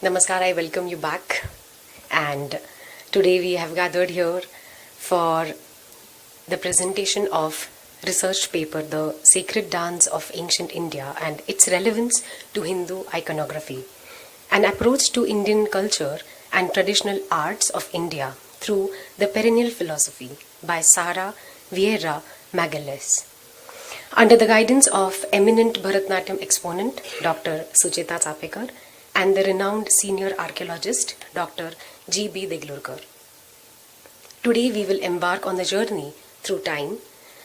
Namaskar, I welcome you back. And today we have gathered here for the presentation of research paper, The Sacred Dance of Ancient India and its Relevance to Hindu Iconography, an approach to Indian culture and traditional arts of India through the Perennial Philosophy by Sarah Vieira Magalhães. Under the guidance of eminent Bharat Natyam exponent Dr. Sucheta Bhide Chapekar and the renowned senior archaeologist Dr. G.B.Deglurkar. Today we will embark on the journey through time,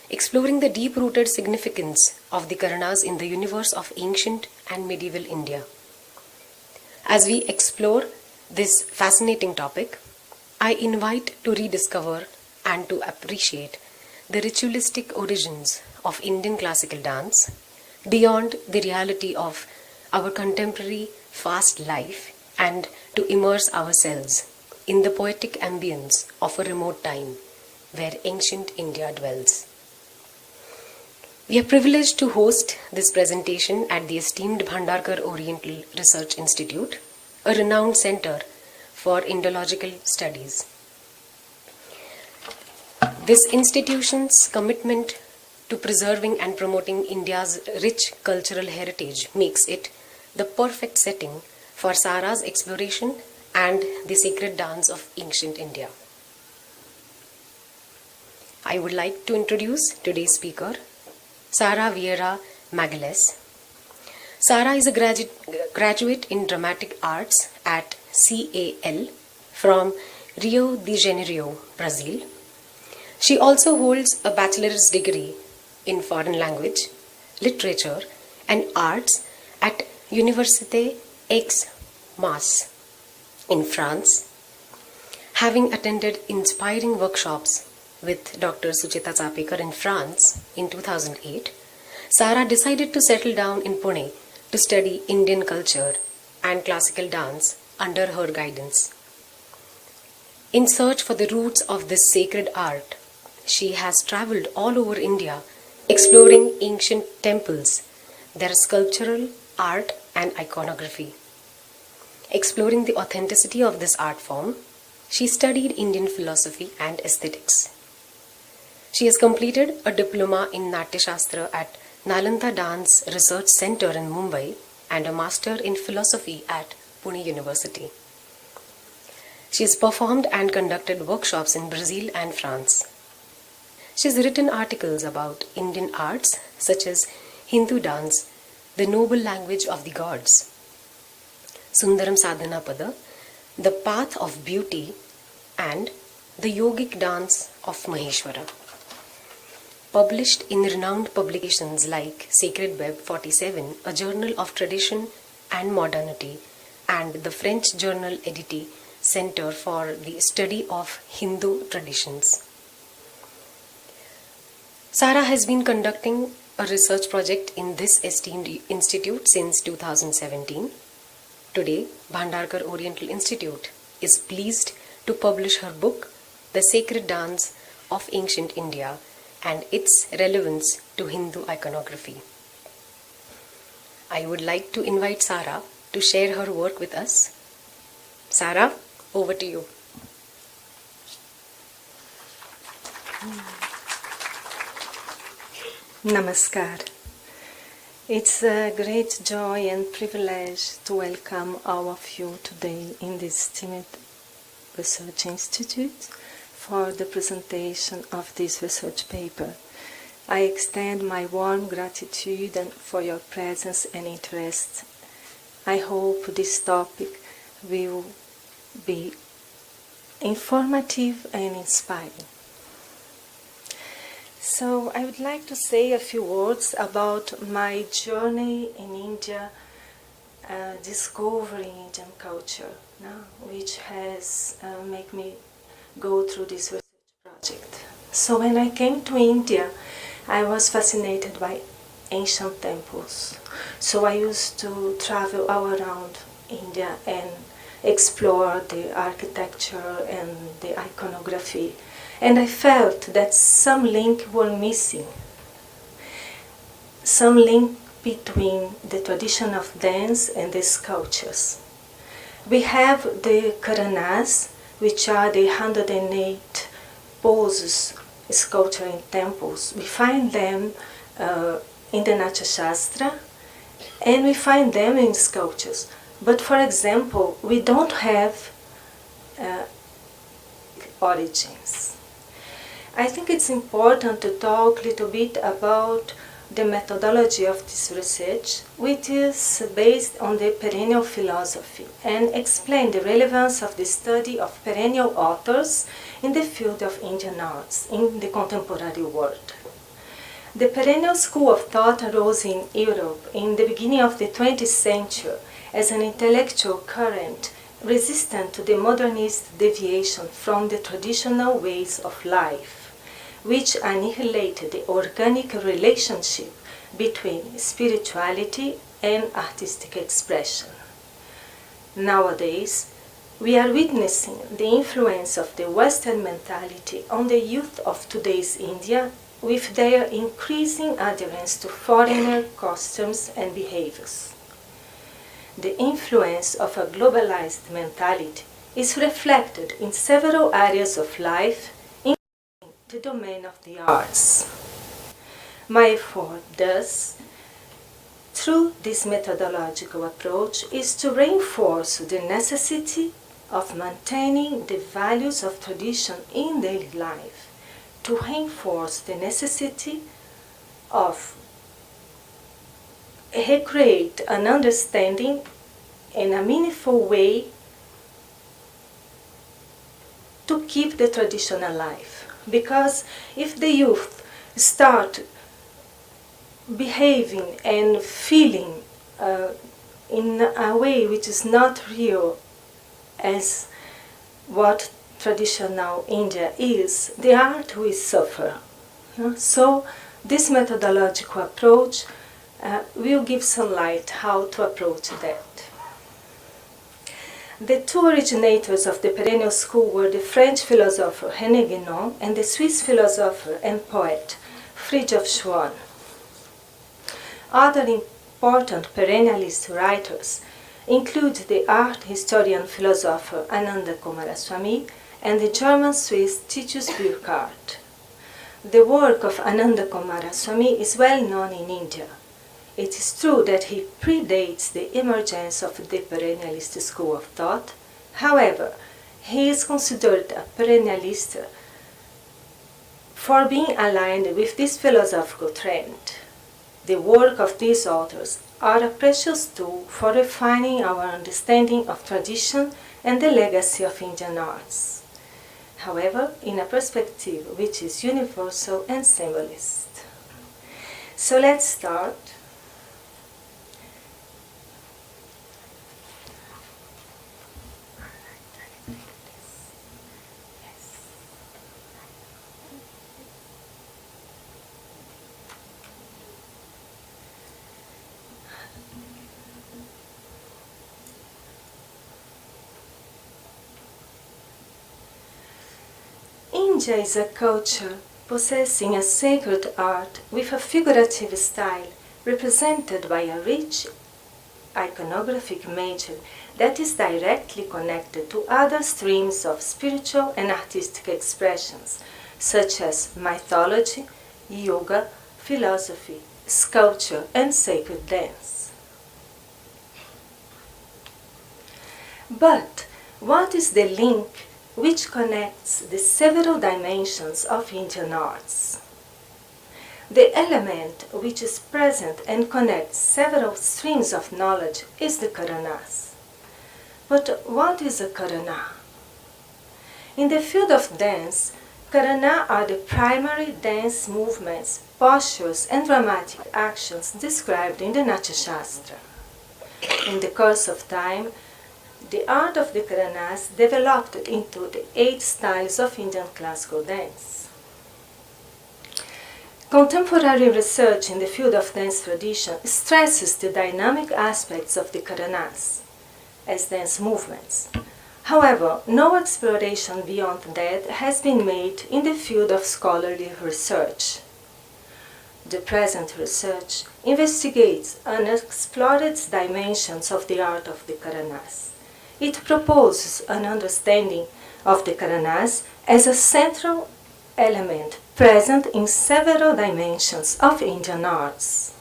exploring the deep-rooted significance of the Karanas in the universe of ancient and medieval India. As we explore this fascinating topic, I invite to rediscover and to appreciate the ritualistic origins of Indian classical dance beyond the reality of our contemporary fast life and to immerse ourselves in the poetic ambience of a remote time where ancient India dwells. We are privileged to host this presentation at the esteemed Bhandarkar Oriental Research Institute, a renowned center for Indological studies. This institution's commitment to preserving and promoting India's rich cultural heritage makes it the perfect setting for Sarah's exploration and the sacred dance of ancient India. I would like to introduce today's speaker, Sarah Vieira Magalhães. Sarah is a graduate in dramatic arts at CAL from Rio de Janeiro, Brazil. She also holds a bachelor's degree in foreign language, literature and arts at Université Aix-Marseille in France. Having attended inspiring workshops with Dr. Sucheta Bhide in France in 2008, Sarah decided to settle down in Pune to study Indian culture and classical dance under her guidance. In search for the roots of this sacred art, she has travelled all over India exploring ancient temples, their sculptural, art and iconography. Exploring the authenticity of this art form, she studied Indian philosophy and aesthetics. She has completed a diploma in Natya Shastra at Nalanda Dance Research Center in Mumbai and a master in philosophy at Pune University. She has performed and conducted workshops in Brazil and France. She has written articles about Indian arts such as Hindu dance, the noble language of the gods, Sundaram Sadhana Pada, the path of beauty, and the yogic dance of Maheshwara. Published in renowned publications like Sacred Web 47, a journal of tradition and modernity, and the French journal Edité, Center for the Study of Hindu Traditions. Sarah has been conducting a research project in this esteemed institute since 2017. Today, Bhandarkar Oriental Institute is pleased to publish her book, The Sacred Dance of Ancient India and its Relevance to Hindu Iconography. I would like to invite Sarah to share her work with us. Sarah, over to you. Namaskar. It's a great joy and privilege to welcome all of you today in this esteemed Research Institute for the presentation of this research paper. I extend my warm gratitude for your presence and interest. I hope this topic will be informative and inspiring. So I would like to say a few words about my journey in India, discovering Indian culture, which has made me go through this research project. So when I came to India, I was fascinated by ancient temples. So I used to travel all around India and explore the architecture and the iconography. And I felt that some link were missing. Some link between the tradition of dance and the sculptures. We have the Karanas, which are the 108 poses sculptured in temples. We find them in the Natya Shastra, and we find them in sculptures. But for example, we don't have origins. I think it's important to talk a little bit about the methodology of this research, which is based on the perennial philosophy, and explain the relevance of the study of perennial authors in the field of Indian arts in the contemporary world. The perennial school of thought arose in Europe in the beginning of the 20th century as an intellectual current resistant to the modernist deviation from the traditional ways of life, which annihilated the organic relationship between spirituality and artistic expression. Nowadays, we are witnessing the influence of the Western mentality on the youth of today's India, with their increasing adherence to foreigner customs and behaviors. The influence of a globalized mentality is reflected in several areas of life, including the domain of the arts. My effort, thus, through this methodological approach, is to reinforce the necessity of maintaining the values of tradition in daily life, to reinforce the necessity of recreate an understanding in a meaningful way to keep the tradition alive. Because if the youth start behaving and feeling in a way which is not real as what traditional India is, the art will suffer. So this methodological approach will give some light how to approach that. The two originators of the perennial school were the French philosopher René Guénon and the Swiss philosopher and poet Fridtjof Schuon. Other important perennialist writers include the art historian philosopher Ananda Coomaraswamy and the German-Swiss Titus Burckhardt. The work of Ananda Coomaraswamy is well known in India. It is true that he predates the emergence of the perennialist school of thought. However, he is considered a perennialist for being aligned with this philosophical trend. The work of these authors are a precious tool for refining our understanding of tradition and the legacy of Indian arts. However, in a perspective which is universal and symbolist. So let's start. India is a culture possessing a sacred art with a figurative style represented by a rich iconographic measure that is directly connected to other streams of spiritual and artistic expressions, such as mythology, yoga, philosophy, sculpture, and sacred dance. But what is the link which connects the several dimensions of Indian arts? The element which is present and connects several streams of knowledge is the Karanas. But what is a Karana? In the field of dance, Karana are the primary dance movements, postures, and dramatic actions described in the Natya Shastra. In the course of time, the art of the Karanas developed into the 8 styles of Indian classical dance. Contemporary research in the field of dance tradition stresses the dynamic aspects of the Karanas as dance movements. However, no exploration beyond that has been made in the field of scholarly research. The present research investigates unexplored dimensions of the art of the Karanas. it proposes an understanding of the Karanas as a central element present in several dimensions of Indian arts.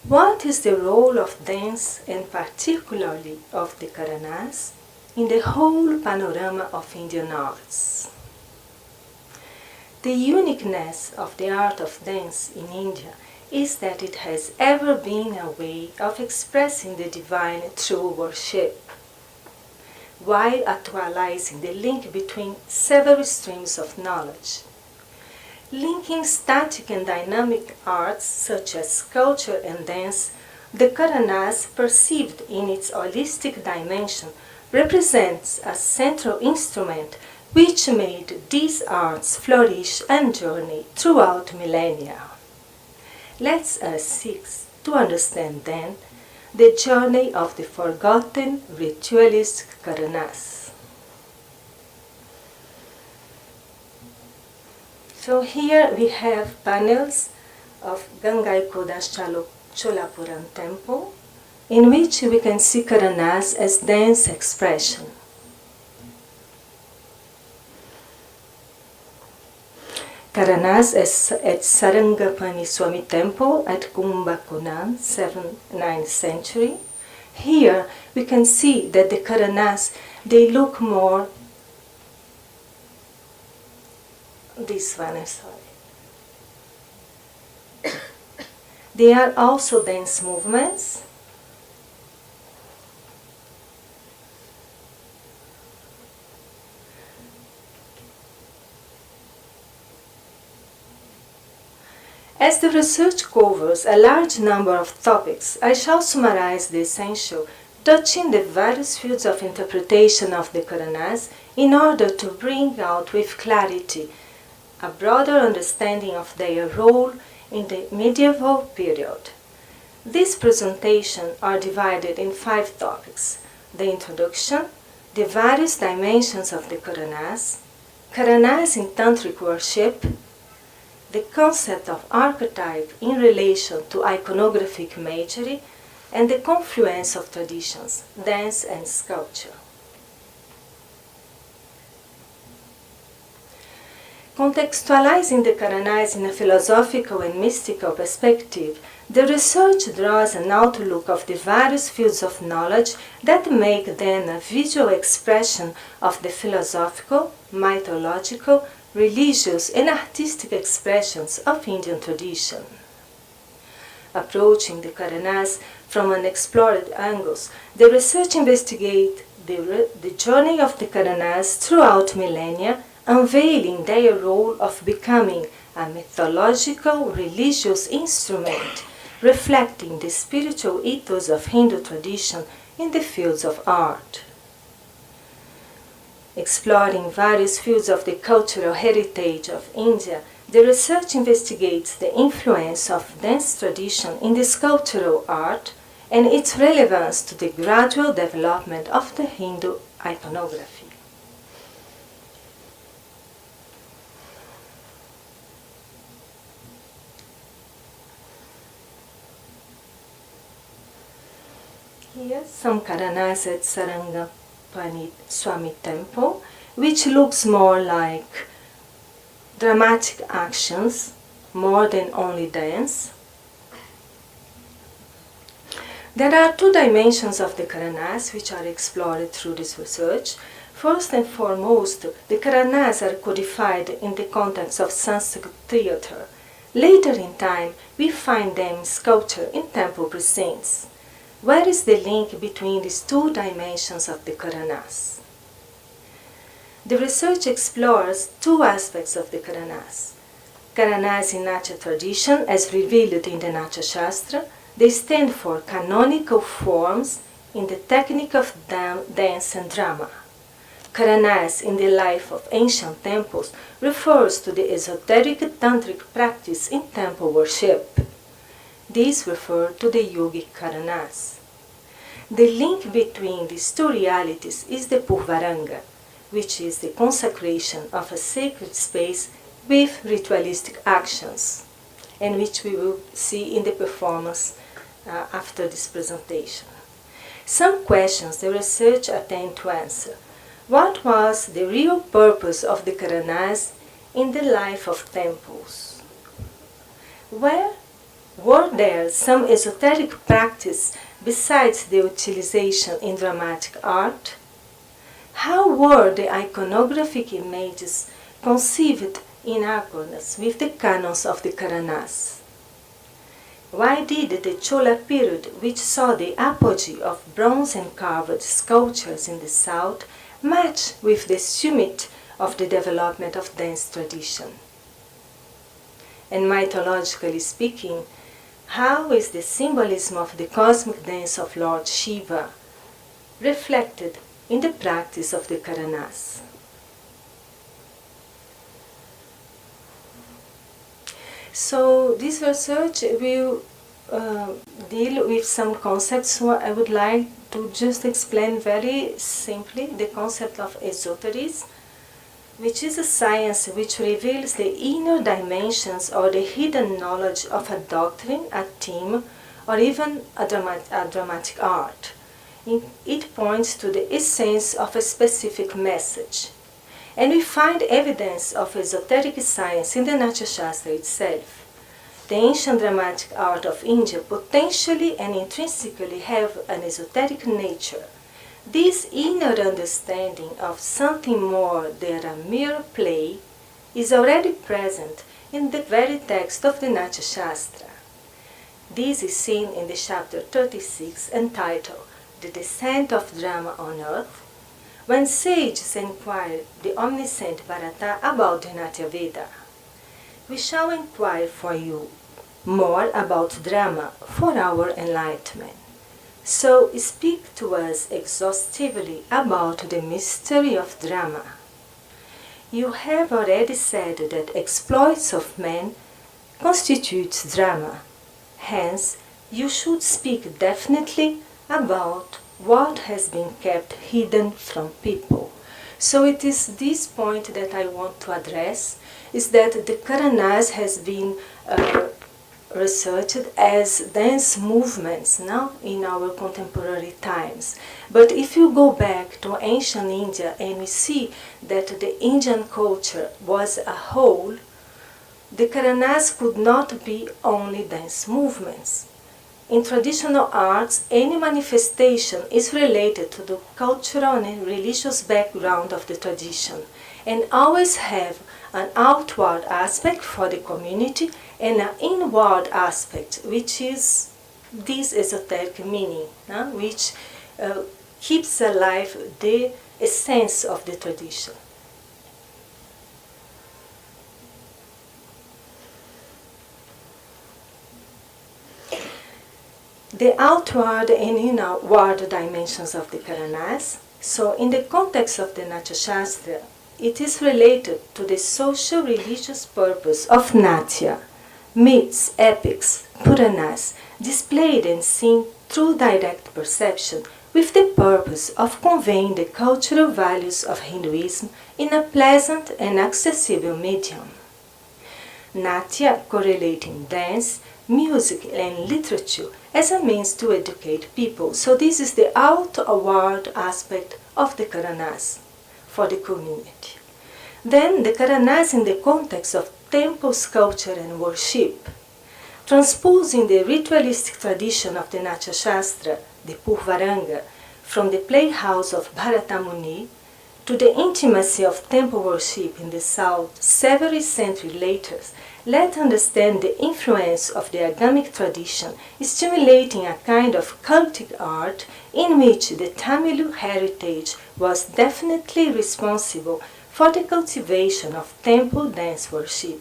What is the role of dance, and particularly of the Karanas, in the whole panorama of Indian arts? The uniqueness of the art of dance in India is that it has ever been a way of expressing the divine through worship, while actualizing the link between several streams of knowledge. Linking static and dynamic arts such as sculpture and dance, the Karanas, perceived in its holistic dimension, represents a central instrument which made these arts flourish and journey throughout millennia. Let us seek to understand then the journey of the forgotten ritualist Karanas. So here we have panels of Gangaikoda Cholapuram temple, in which we can see Karanas as dance expression. Karanas at Sarangapani Swami temple at Kumbakonam, 9th century. Here we can see that the Karanas, they look more, this one, I'm sorry. They are also dance movements. As the research covers a large number of topics, I shall summarize the essential, touching the various fields of interpretation of the Karanas in order to bring out with clarity a broader understanding of their role in the medieval period. These presentations are divided in 5 topics: the introduction, the various dimensions of the Karanas, Karanas in Tantric worship, the concept of archetype in relation to iconographic imagery, and the confluence of traditions, dance and sculpture. Contextualizing the Karanas in a philosophical and mystical perspective, the research draws an outlook of the various fields of knowledge that make them a visual expression of the philosophical, mythological, religious and artistic expressions of Indian tradition. Approaching the Karanas from unexplored angles, the research investigates the journey of the Karanas throughout millennia, unveiling their role of becoming a mythological religious instrument, reflecting the spiritual ethos of Hindu tradition in the fields of art. Exploring various fields of the cultural heritage of India, the research investigates the influence of dance tradition in the sculptural art and its relevance to the gradual development of the Hindu iconography. Here, some Karanas at Sarangapani Swami temple, which looks more like dramatic actions, more than only dance. There are 2 dimensions of the Karanas which are explored through this research. First and foremost, the Karanas are codified in the context of Sanskrit theatre. Later in time, we find them in sculpture in temple precincts. Where is the link between these 2 dimensions of the Karanas? The research explores 2 aspects of the Karanas. Karanas in Natya tradition, as revealed in the Natya Shastra, they stand for canonical forms in the technique of dance and drama. Karanas in the life of ancient temples refers to the esoteric tantric practice in temple worship. These refer to the yogic Karanas. The link between these 2 realities is the Purvaranga, which is the consecration of a sacred space with ritualistic actions, and which we will see in the performance after this presentation. Some questions the research attempted to answer. What was the real purpose of the Karanas in the life of temples? Were there some esoteric practice besides the utilization in dramatic art? How were the iconographic images conceived in accordance with the canons of the Karanas? Why did the Chola period, which saw the apogee of bronze and carved sculptures in the south, match with the summit of the development of dance tradition? And mythologically speaking, how is the symbolism of the cosmic dance of Lord Shiva reflected in the practice of the Karanas? So this research will deal with some concepts, so I would like to just explain very simply the concept of esoterism, which is a science which reveals the inner dimensions or the hidden knowledge of a doctrine, a theme, or even a dramatic art. It points to the essence of a specific message. And we find evidence of esoteric science in the Natya Shastra itself. The ancient dramatic art of India potentially and intrinsically have an esoteric nature. This inner understanding of something more than a mere play is already present in the very text of the Natya Shastra. This is seen in the chapter 36 entitled The Descent of Drama on Earth, when sages inquired the omniscient Bharata about the Natya Veda. We shall inquire for you more about drama for our enlightenment. So speak to us exhaustively about the mystery of drama. You have already said that exploits of men constitutes drama. Hence, you should speak definitely about what has been kept hidden from people. So it is this point that I want to address, is that the Karanas has been researched as dance movements now in our contemporary times. But if you go back to ancient India and we see that the Indian culture was a whole, the Karanas could not be only dance movements. In traditional arts, any manifestation is related to the cultural and religious background of the tradition and always have an outward aspect for the community and an inward aspect, which is this esoteric meaning, which keeps alive the essence of the tradition. The outward and inward dimensions of the Karanas. So in the context of the Natya Shastra, it is related to the social religious purpose of Natya, myths, epics, Puranas, displayed and seen through direct perception with the purpose of conveying the cultural values of Hinduism in a pleasant and accessible medium. Natya correlating dance, music and literature as a means to educate people. So this is the outward aspect of the Karanas for the community. Then the Karanas in the context of temple sculpture and worship, transposing the ritualistic tradition of the Natya Shastra, the Purvaranga, from the playhouse of Bharat to the intimacy of temple worship in the south several centuries later, let understand the influence of the agamic tradition stimulating a kind of cultic art in which the Tamil heritage was definitely responsible for the cultivation of temple dance worship,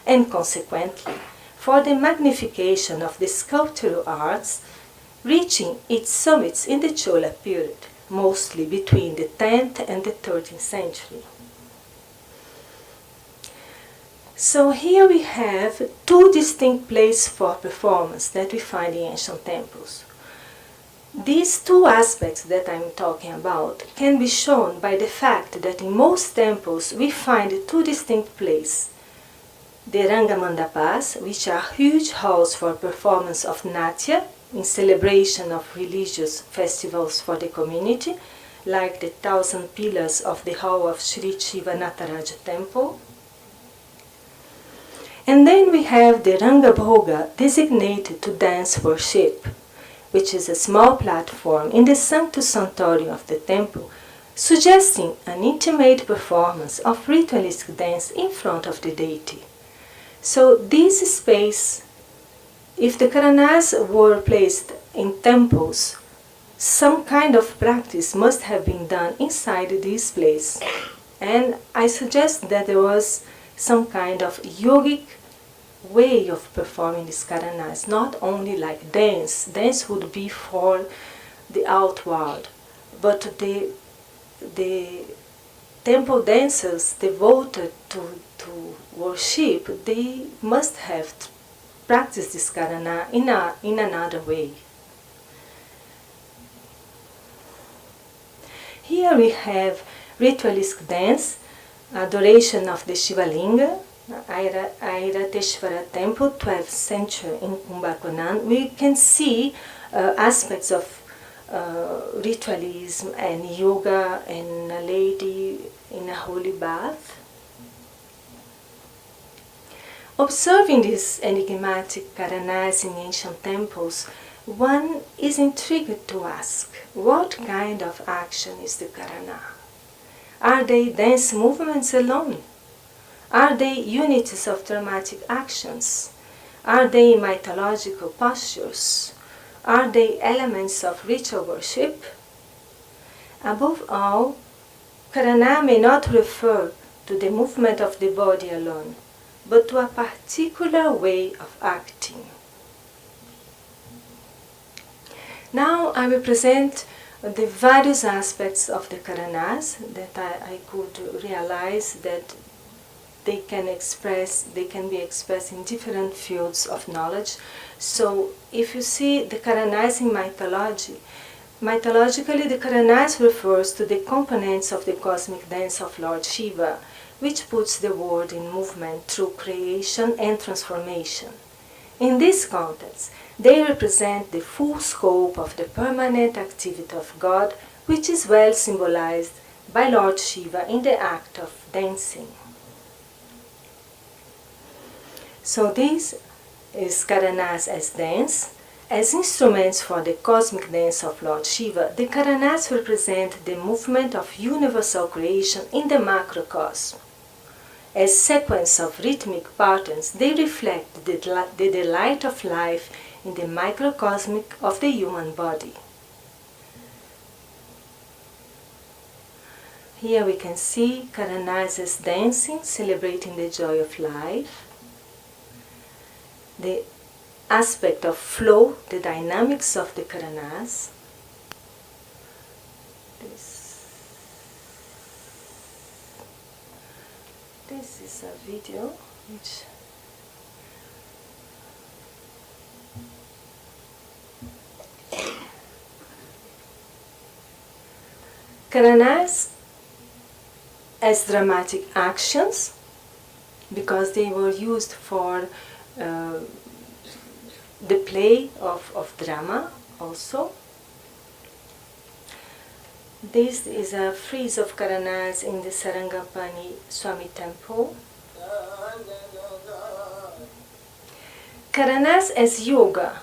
and consequently for the magnification of the sculptural arts, reaching its summits in the Chola period, mostly between the 10th and the 13th century. So here we have two distinct places for performance that we find in ancient temples. These two aspects that I'm talking about can be shown by the fact that in most temples we find two distinct places. The Ranga Mandapas, which are huge halls for performance of Natya in celebration of religious festivals for the community, like the 1,000 pillars of the hall of Sri Shiva Nataraja temple. And then we have the Rangabhoga, designated to dance worship, which is a small platform in the Sanctus Sanctorum of the temple, suggesting an intimate performance of ritualistic dance in front of the deity. So this space, if the Karanas were placed in temples, some kind of practice must have been done inside this place. And I suggest that there was some kind of yogic way of performing these Karanas, not only like dance. Dance would be for the outward, but the temple dancers devoted to worship, they must have practiced this Karana in another way. Here we have ritualistic dance, adoration of the Shiva Linga, Airateshvara temple, 12th century in Kumbakonam. We can see aspects of ritualism and yoga and a lady in a holy bath. Observing these enigmatic Karanas in ancient temples, one is intrigued to ask, what kind of action is the Karana? Are they dance movements alone? Are they unities of dramatic actions? Are they mythological postures? Are they elements of ritual worship? Above all, Karana may not refer to the movement of the body alone, but to a particular way of acting. Now I will present the various aspects of the Karanas that I could realize that they can be expressed in different fields of knowledge. So if you see the Karanas in mythology, mythologically the Karanas refers to the components of the cosmic dance of Lord Shiva, which puts the world in movement through creation and transformation. In this context, they represent the full scope of the permanent activity of God, which is well symbolized by Lord Shiva in the act of dancing. So this is Karanas as dance. As instruments for the cosmic dance of Lord Shiva, the Karanas represent the movement of universal creation in the macrocosm. As sequence of rhythmic patterns, they reflect the delight of life in the microcosmic of the human body. Here we can see Karanas as dancing, celebrating the joy of life. The aspect of flow, the dynamics of the Karanas. This is a video which Karanas as dramatic actions, because they were used for the play of drama also. This is a frieze of Karanas in the Sarangapani Swami temple. Karanas as yoga.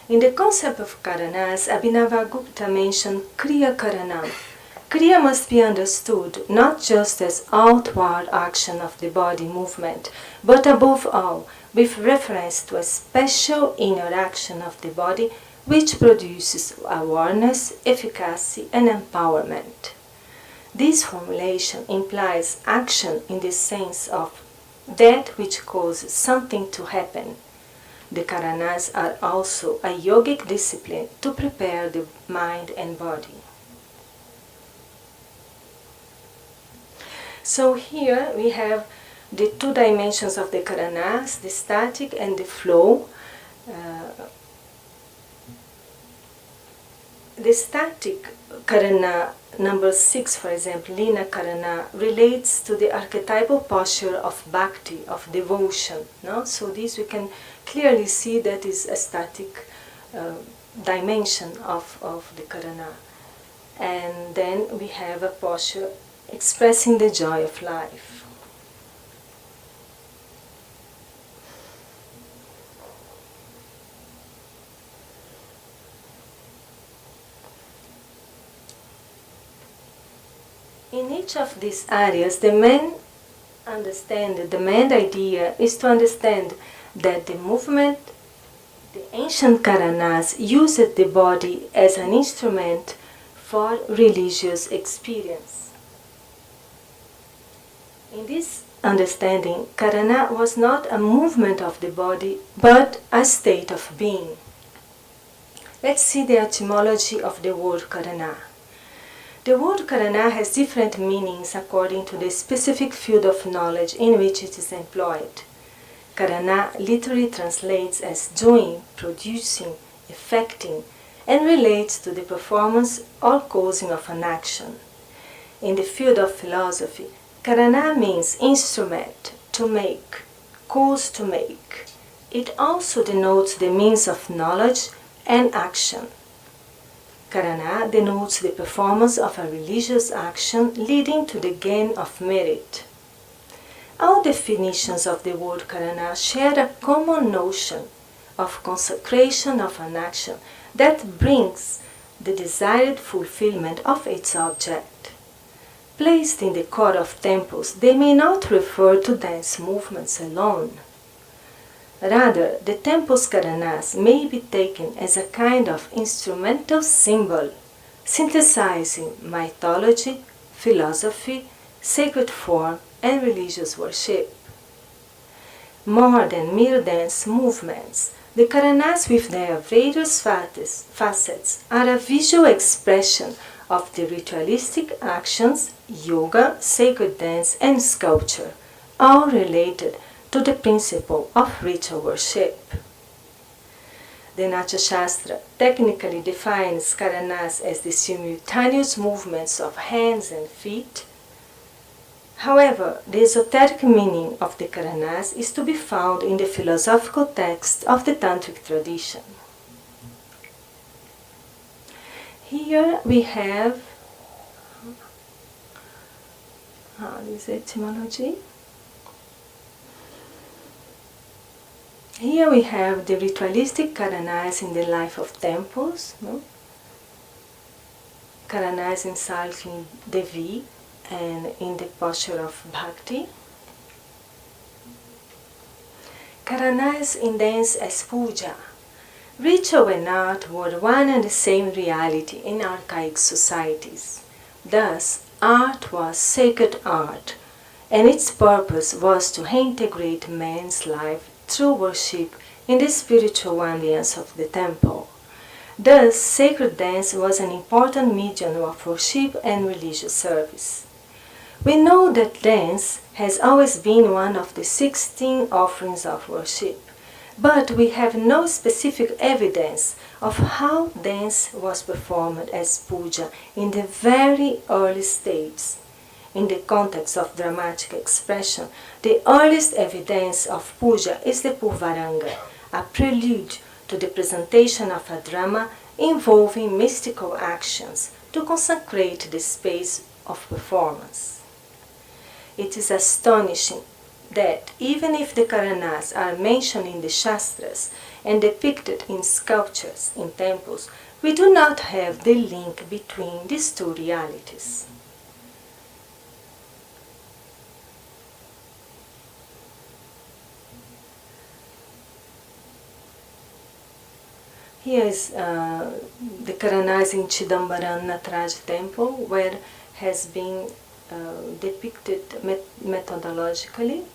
In the concept of Karanas, Abhinavagupta mentioned Kriya Karanam. Kriya must be understood not just as outward action of the body movement, but above all, with reference to a special inner action of the body which produces awareness, efficacy, and empowerment. This formulation implies action in the sense of that which causes something to happen. The Karanas are also a yogic discipline to prepare the mind and body. So here we have the two dimensions of the Karanas, the static and the flow. The static Karana number 6, for example, Lina Karana, relates to the archetypal posture of bhakti, of devotion. No? So this we can clearly see that is a static dimension of the Karana. And then we have a posture expressing the joy of life. In each of these areas, the main idea is to understand that the movement, the ancient Karanas used the body as an instrument for religious experience. In this understanding, Karana was not a movement of the body, but a state of being. Let's see the etymology of the word Karana. The word Karana has different meanings according to the specific field of knowledge in which it is employed. Karana literally translates as doing, producing, effecting, and relates to the performance or causing of an action. In the field of philosophy, Karana means instrument, to make, cause to make. It also denotes the means of knowledge and action. Karana denotes the performance of a religious action leading to the gain of merit. All definitions of the word Karana share a common notion of consecration of an action that brings the desired fulfillment of its object. Placed in the core of temples, they may not refer to dance movements alone. Rather, the temple's Karanas may be taken as a kind of instrumental symbol, synthesizing mythology, philosophy, sacred form, and religious worship. More than mere dance movements, the Karanas with their various facets are a visual expression of the ritualistic actions, yoga, sacred dance, and sculpture, all related to the principle of ritual worship. The Natya Shastra technically defines Karanas as the simultaneous movements of hands and feet. However, the esoteric meaning of the Karanas is to be found in the philosophical text of the Tantric tradition. Here we have this etymology. Here we have the ritualistic Karanas in the life of temples, Karanas encircling Devi and in the posture of Bhakti. Karanas in dance as puja. Ritual and art were one and the same reality in archaic societies. Thus, art was sacred art, and its purpose was to integrate man's life through worship in the spiritual ambience of the temple. Thus, sacred dance was an important medium of worship and religious service. We know that dance has always been one of the 16 offerings of worship, but we have no specific evidence of how dance was performed as puja in the very early stages. In the context of dramatic expression, the earliest evidence of puja is the Purvaranga, a prelude to the presentation of a drama involving mystical actions to consecrate the space of performance. It is astonishing that even if the Karanas are mentioned in the Shastras and depicted in sculptures in temples, we do not have the link between these two realities. Here is the Karanas in Chidambaram Nataraj temple, where has been depicted methodologically.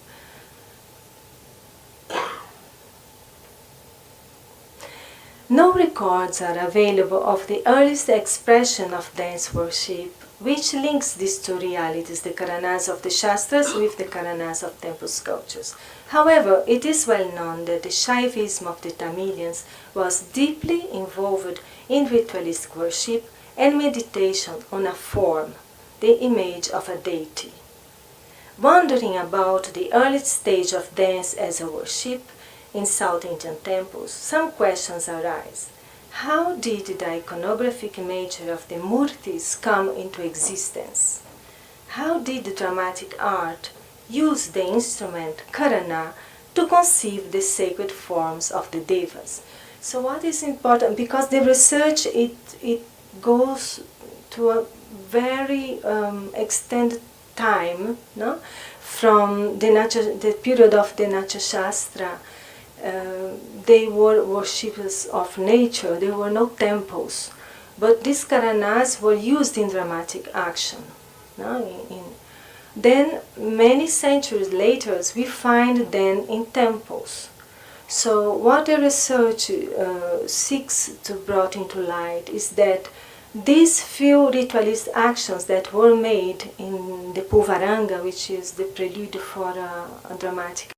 No records are available of the earliest expression of dance worship, which links these two realities, the Karanas of the Shastras with the Karanas of temple sculptures. However, it is well known that the Shaivism of the Tamilians was deeply involved in ritualistic worship and meditation on a form, the image of a deity. Wondering about the earliest stage of dance as a worship in South Indian temples, some questions arise. how did the iconographic imagery of the murtis come into existence? How did the dramatic art use the instrument karana to conceive the sacred forms of the devas? So what is important, because the research it goes to a very extended time, no? From the period of the Natya Shastra. They were worshippers of nature, there were no temples, but these karanas were used in dramatic action. No? Then, many centuries later, we find them in temples. So, what the research seeks to bring into light is that these few ritualist actions that were made in the Pulvaranga, which is the prelude for a dramatic,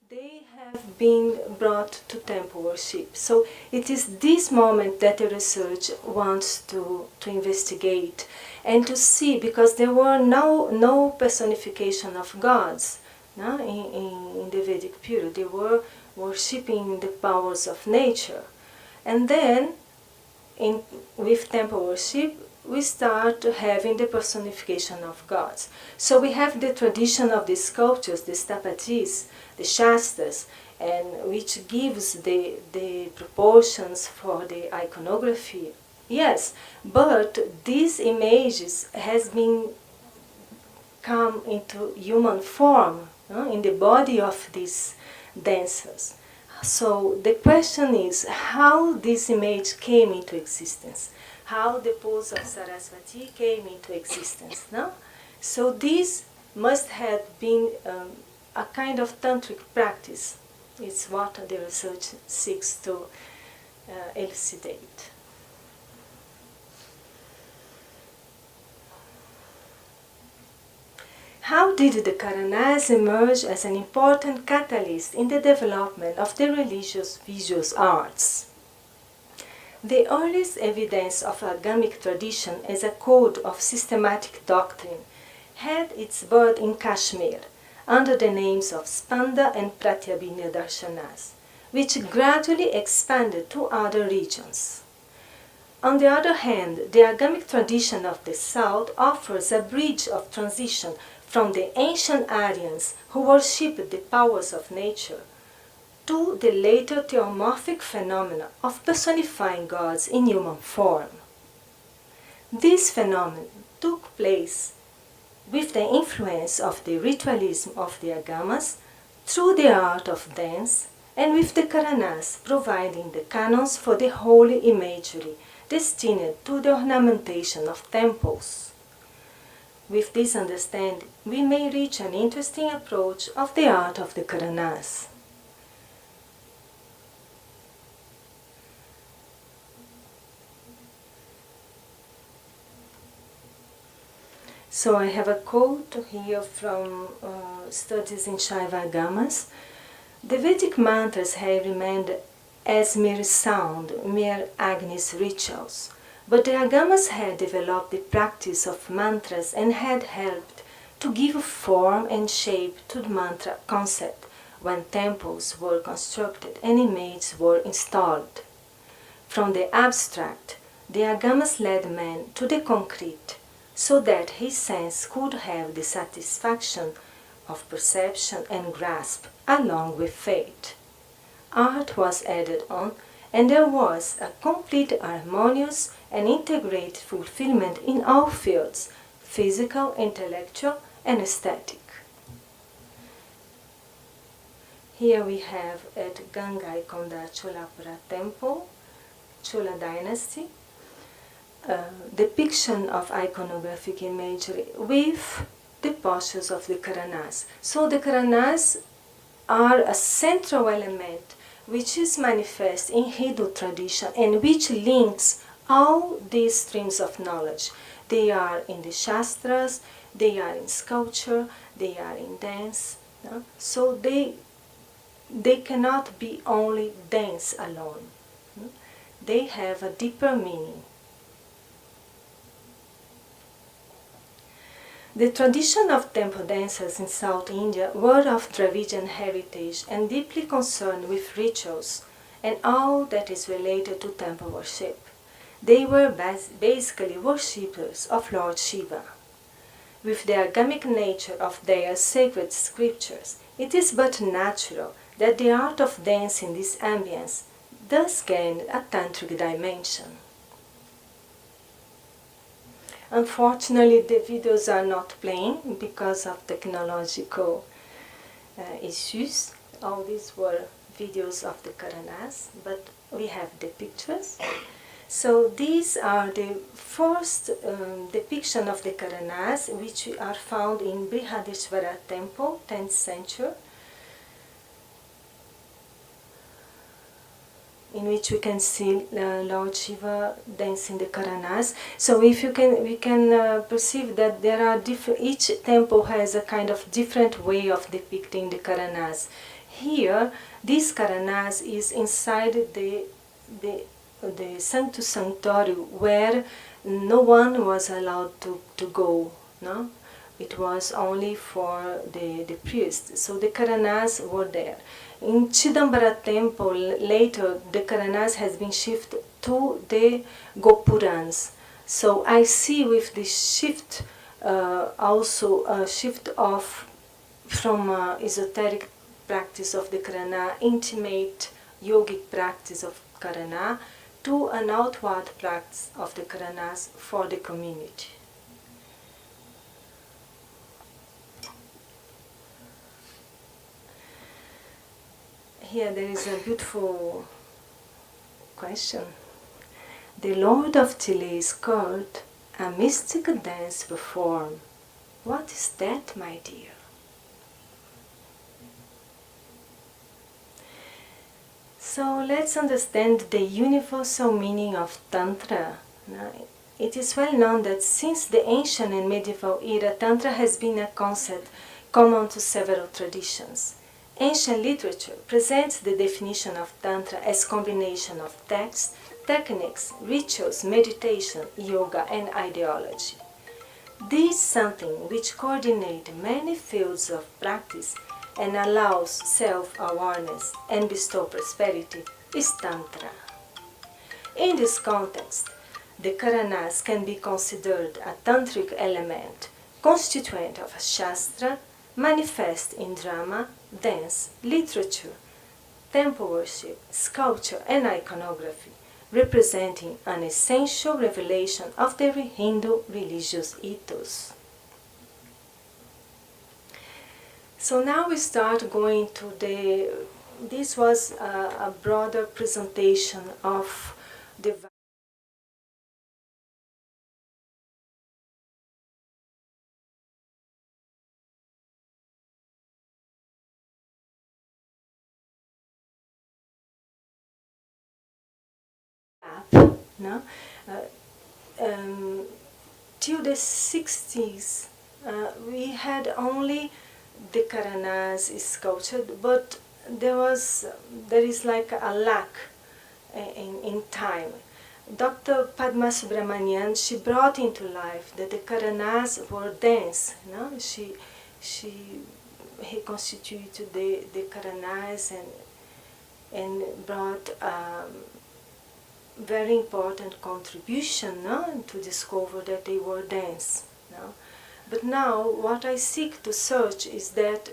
they have been brought to temple worship. So it is this moment that the research wants to investigate and to see, because there were no personification of gods, no, in the Vedic period. They were worshipping the powers of nature. And then, with temple worship, we start having the personification of gods. So we have the tradition of the sculptures, the stapatis, the shastras, and which gives the proportions for the iconography. Yes, but these images has been come into human form, in the body of these dancers. So the question is how this image came into existence, how the pose of Saraswati came into existence. No? So this must have been a kind of tantric practice. It's what the research seeks to elucidate. How did the Karanas emerge as an important catalyst in the development of the religious visual arts? The earliest evidence of agamic tradition as a code of systematic doctrine had its birth in Kashmir, under the names of Spanda and Pratyabhinya Darshanas, which gradually expanded to other regions. On the other hand, the agamic tradition of the South offers a bridge of transition from the ancient Aryans who worshipped the powers of nature to the later theomorphic phenomena of personifying gods in human form. This phenomenon took place with the influence of the ritualism of the Agamas through the art of dance, and with the Karanas providing the canons for the holy imagery destined to the ornamentation of temples. With this understanding, we may reach an interesting approach of the art of the Karanas. So I have a quote here from studies in Shaiva Agamas. The Vedic mantras have remained as mere sound, mere Agnis rituals. But the Agamas had developed the practice of mantras and had helped to give form and shape to the mantra concept when temples were constructed and images were installed. From the abstract, the Agamas led man to the concrete, so that his sense could have the satisfaction of perception and grasp along with faith. Art was added on, and there was a complete harmonious and integrated fulfillment in all fields, physical, intellectual, and aesthetic. Here we have at Gangaikonda Cholapura Temple, Chola Dynasty, depiction of iconographic imagery with the postures of the Karanas. So the Karanas are a central element which is manifest in Hindu tradition and which links all these streams of knowledge. They are in the Shastras, they are in sculpture, they are in dance. No? So they cannot be only dance alone. They have a deeper meaning. The tradition of temple dancers in South India were of Dravidian heritage and deeply concerned with rituals and all that is related to temple worship. They were basically worshippers of Lord Shiva. With the agamic nature of their sacred scriptures, it is but natural that the art of dance in this ambience thus gained a tantric dimension. Unfortunately, the videos are not playing because of technological issues. All these were videos of the Karanas, but we have the pictures. So these are the first depiction of the Karanas, which are found in Brihadeshwara temple, 10th century, in which we can see Lord Shiva dancing the Karanas. So if you can, we can perceive that there are different. Each temple has a kind of different way of depicting the Karanas. Here, this Karanas is inside the Sanctus Sanctorum, where no one was allowed to go. No, it was only for the priests. So the Karanas were there. In Chidambara temple, later the Karanas has been shifted to the Gopurans. So I see with this shift also a shift of from esoteric practice of the Karana, intimate yogic practice of Karana, to an outward practice of the Karanas for the community. Here there is a beautiful question. The Lord of Chile is called a mystic dance performed. What is that, my dear? So let's understand the universal meaning of Tantra. Now, it is well known that since the ancient and medieval era, Tantra has been a concept common to several traditions. Ancient literature presents the definition of Tantra as combination of texts, techniques, rituals, meditation, yoga, and ideology. This something which coordinates many fields of practice and allows self-awareness and bestow prosperity is Tantra. In this context, the Karanas can be considered a tantric element, constituent of a Shastra, manifest in drama, dance, literature, temple worship, sculpture, and iconography, representing an essential revelation of the Hindu religious ethos. So now we start going to this was a broader presentation of the no? Till the 60s, we had only the Karanas sculptured, but there is like a lack in time. Dr. Padma Subramanian, she brought into life that the Karanas were dance. No? She reconstituted the Karanas and brought very important contribution, no? To discover that they were dance. No? But now what I seek to search is that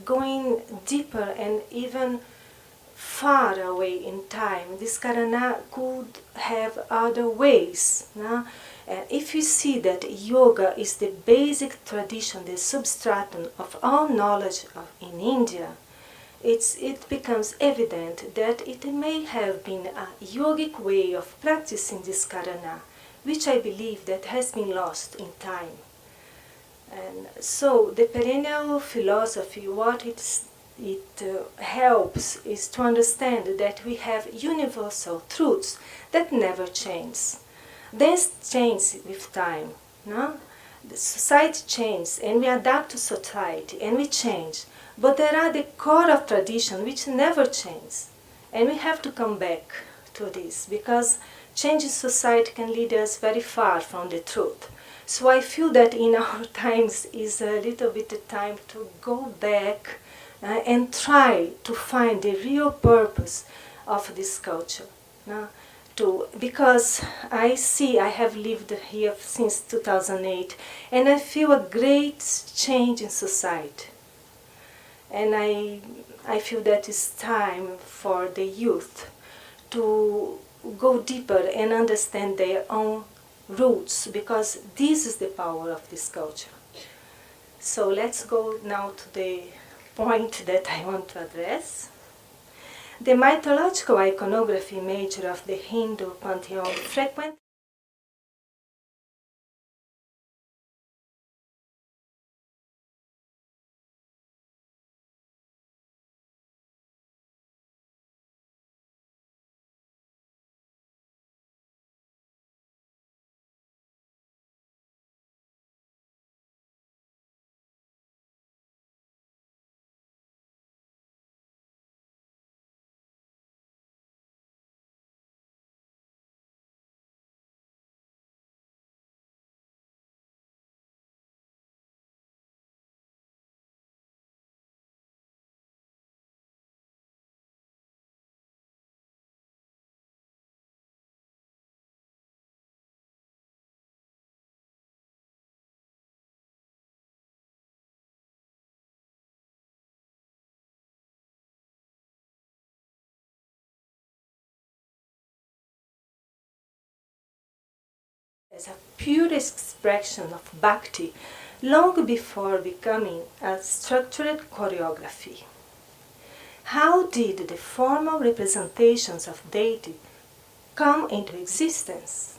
going deeper and even far away in time, this Karana could have other ways. No? If you see that yoga is the basic tradition, the substratum of all knowledge in India, it becomes evident that it may have been a yogic way of practicing this Karana, which I believe that has been lost in time. And so the perennial philosophy, what it helps is to understand that we have universal truths that never change. Dance changes with time. No? The society changes and we adapt to society and we change. But there are the core of tradition which never change. And we have to come back to this because changing society can lead us very far from the truth. So I feel that in our times is a little bit of time to go back and try to find the real purpose of this culture. Now, because I have lived here since 2008, and I feel a great change in society. And I feel that it's time for the youth to go deeper and understand their own roots, because this is the power of this culture. So let's go now to the point that I want to address. The mythological iconography imagery of the Hindu pantheon frequently as a pure expression of bhakti long before becoming a structured choreography. How did the formal representations of deity come into existence?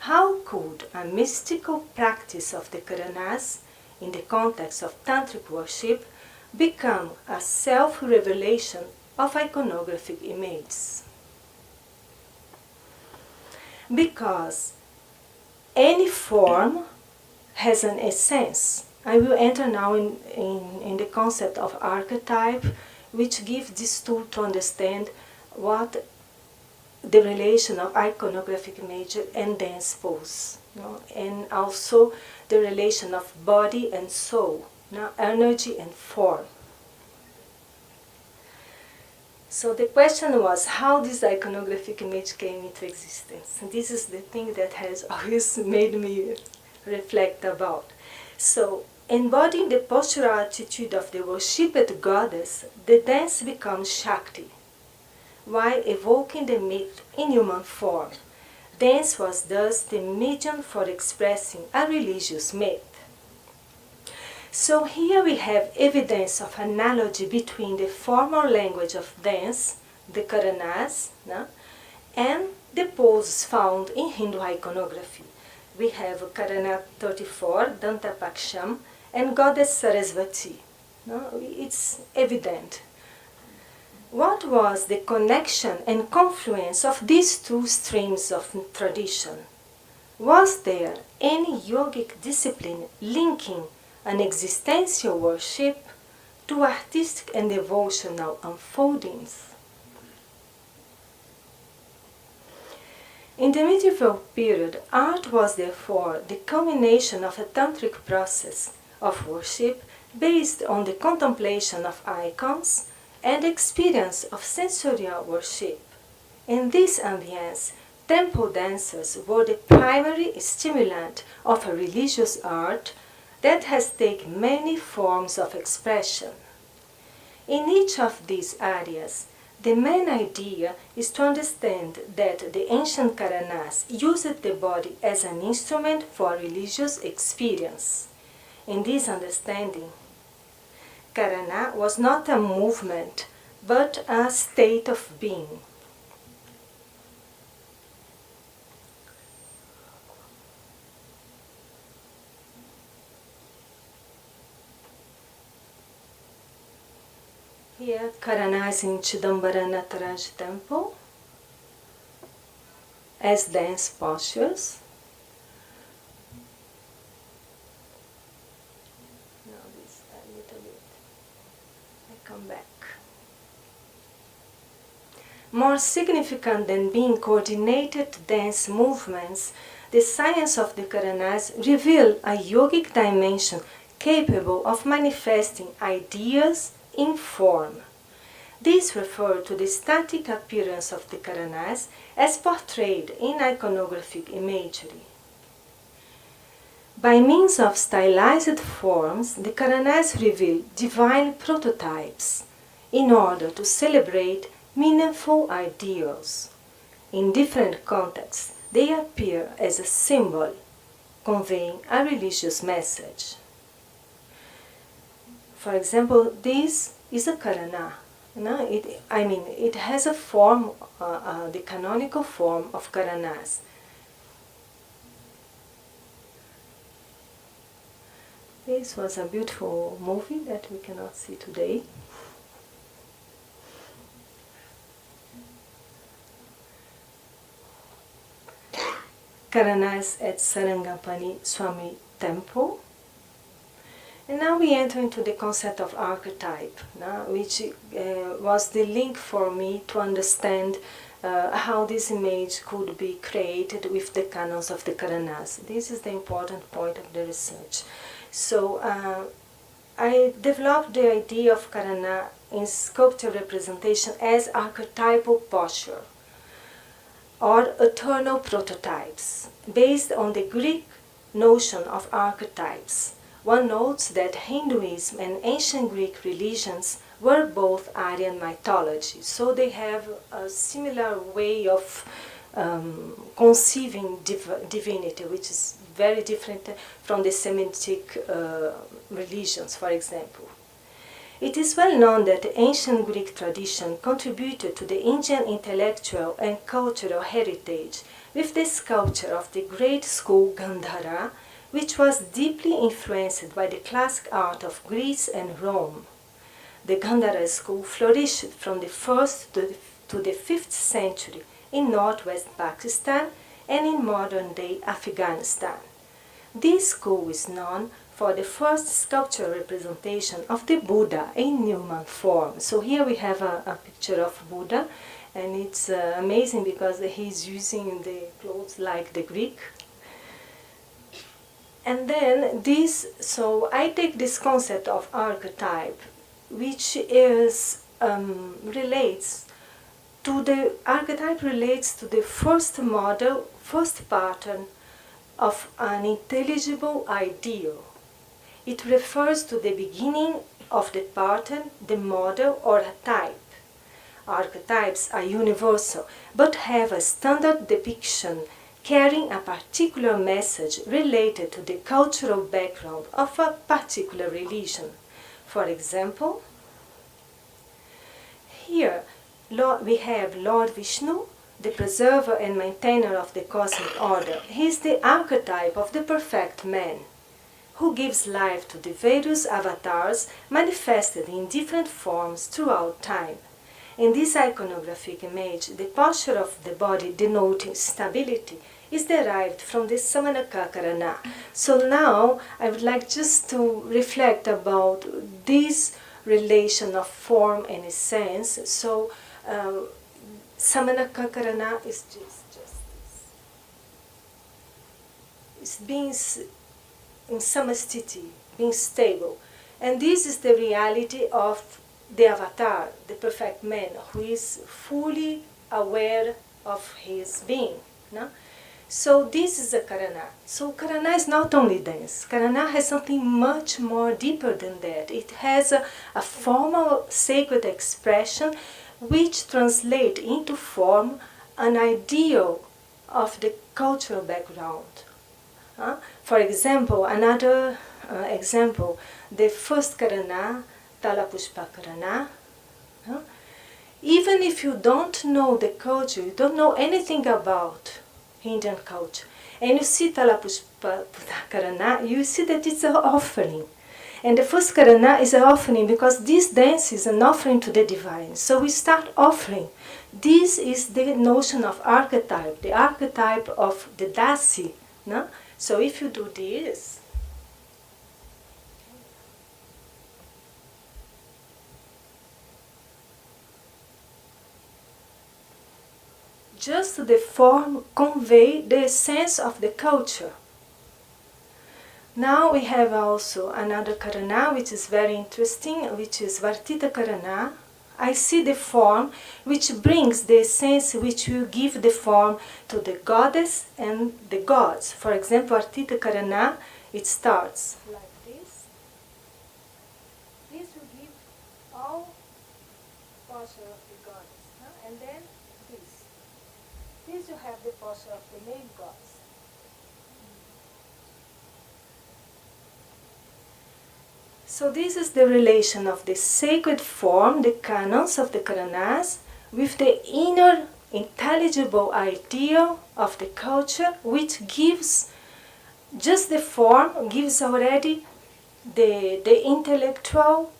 How could a mystical practice of the Karanas, in the context of tantric worship, become a self-revelation of iconographic images? Because any form has an essence. I will enter now in the concept of archetype, which gives this tool to understand what the relation of iconographic image and dance pose, and also the relation of body and soul, energy and form. So the question was how this iconographic image came into existence. And this is the thing that has always made me reflect about. So, embodying the postural attitude of the worshipped goddess, the dance becomes Shakti, while evoking the myth in human form. Dance was thus the medium for expressing a religious myth. So here we have evidence of analogy between the formal language of dance, the Karanas, and the poses found in Hindu iconography. We have Karana 34, Dantapaksham, and Goddess Sarasvati. It's evident. What was the connection and confluence of these two streams of tradition? Was there any yogic discipline linking an existential worship to artistic and devotional unfoldings? In the medieval period, art was therefore the culmination of a tantric process of worship based on the contemplation of icons and experience of sensorial worship. In this ambience, temple dances were the primary stimulant of a religious art that has taken many forms of expression. In each of these areas, the main idea is to understand that the ancient Karanas used the body as an instrument for religious experience. In this understanding, Karana was not a movement, but a state of being. Here, Karanas in Chidambara Nataraj temple as dance postures. Now this a little bit. I come back. More significant than being coordinated dance movements, the science of the Karanas reveal a yogic dimension capable of manifesting ideas in form. These refer to the static appearance of the Karanas as portrayed in iconographic imagery. By means of stylized forms, the Karanas reveal divine prototypes in order to celebrate meaningful ideals. In different contexts, they appear as a symbol, conveying a religious message. For example, this is a Karana. It has a form, the canonical form of Karanas. This was a beautiful movie that we cannot see today. Karanas at Sarangapani Swami Temple. And now we enter into the concept of archetype, which was the link for me to understand how this image could be created with the canons of the Karanas. This is the important point of the research. So I developed the idea of Karana in sculptural representation as archetypal posture or eternal prototypes, based on the Greek notion of archetypes. One notes that Hinduism and ancient Greek religions were both Aryan mythology, so they have a similar way of conceiving divinity, which is very different from the Semitic religions, for example. It is well known that the ancient Greek tradition contributed to the Indian intellectual and cultural heritage with the sculpture of the great school Gandhara, which was deeply influenced by the classic art of Greece and Rome. The Gandhara school flourished from the 1st to the 5th century in northwest Pakistan and in modern-day Afghanistan. This school is known for the first sculptural representation of the Buddha in human form. So here we have a picture of Buddha, and it's amazing because he's using the clothes like the Greek. And then so I take this concept of archetype, which is relates to the first model, first pattern of an intelligible ideal. It refers to the beginning of the pattern, the model, or a type. Archetypes are universal, but have a standard depiction carrying a particular message related to the cultural background of a particular religion. For example, here we have Lord Vishnu, the preserver and maintainer of the cosmic order. He is the archetype of the perfect man, who gives life to the various avatars manifested in different forms throughout time. In this iconographic image, the posture of the body denoting stability is derived from the Samanaka Karana. So now I would like just to reflect about this relation of form and essence. So Samanaka Karana is just this. It's being in samastiti, being stable. And this is the reality of the avatar, the perfect man, who is fully aware of his being. No? So this is a Karana. So Karana is not only dance. Karana has something much more deeper than that. It has a formal sacred expression which translates into form an ideal of the cultural background. For example, another example, the first Karana, Talapushpa Karana. Even if you don't know the culture, you don't know anything about Indian culture, and you see Talapushpa Karana, you see that it's an offering. And the first Karana is an offering because this dance is an offering to the divine. So we start offering. This is the notion of archetype, the archetype of the Dasi. No? So if you do this, just the form convey the essence of the culture. Now we have also another Karana which is very interesting, which is Vartita Karana. I see the form which brings the essence which will give the form to the goddess and the gods. For example, Artita Karana, it starts like this. This will give all posture of the goddess. And then this. This will have the posture of the male gods. So this is the relation of the sacred form, the canons of the Karanas, with the inner intelligible idea of the culture, which gives just the form, gives already the intellectual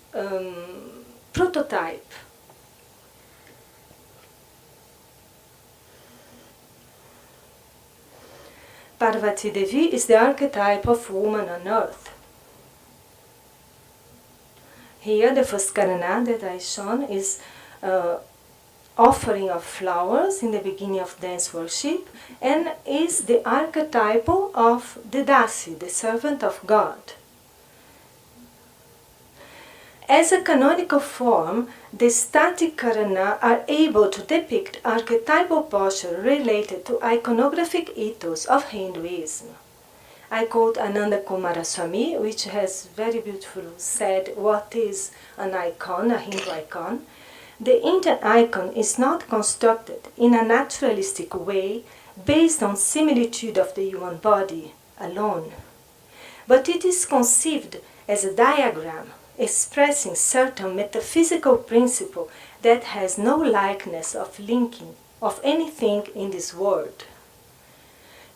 prototype. Parvati Devi is the archetype of woman on earth. Here, the first Karana that I shown is offering of flowers in the beginning of dance worship, and is the archetype of the Dasi, the servant of God. As a canonical form, the static Karana are able to depict archetypal posture related to iconographic ethos of Hinduism. I quote Ananda Kumaraswamy, which has very beautifully said what is an icon, a Hindu icon. The Indian icon is not constructed in a naturalistic way based on similitude of the human body alone, but it is conceived as a diagram expressing certain metaphysical principle that has no likeness of linking of anything in this world.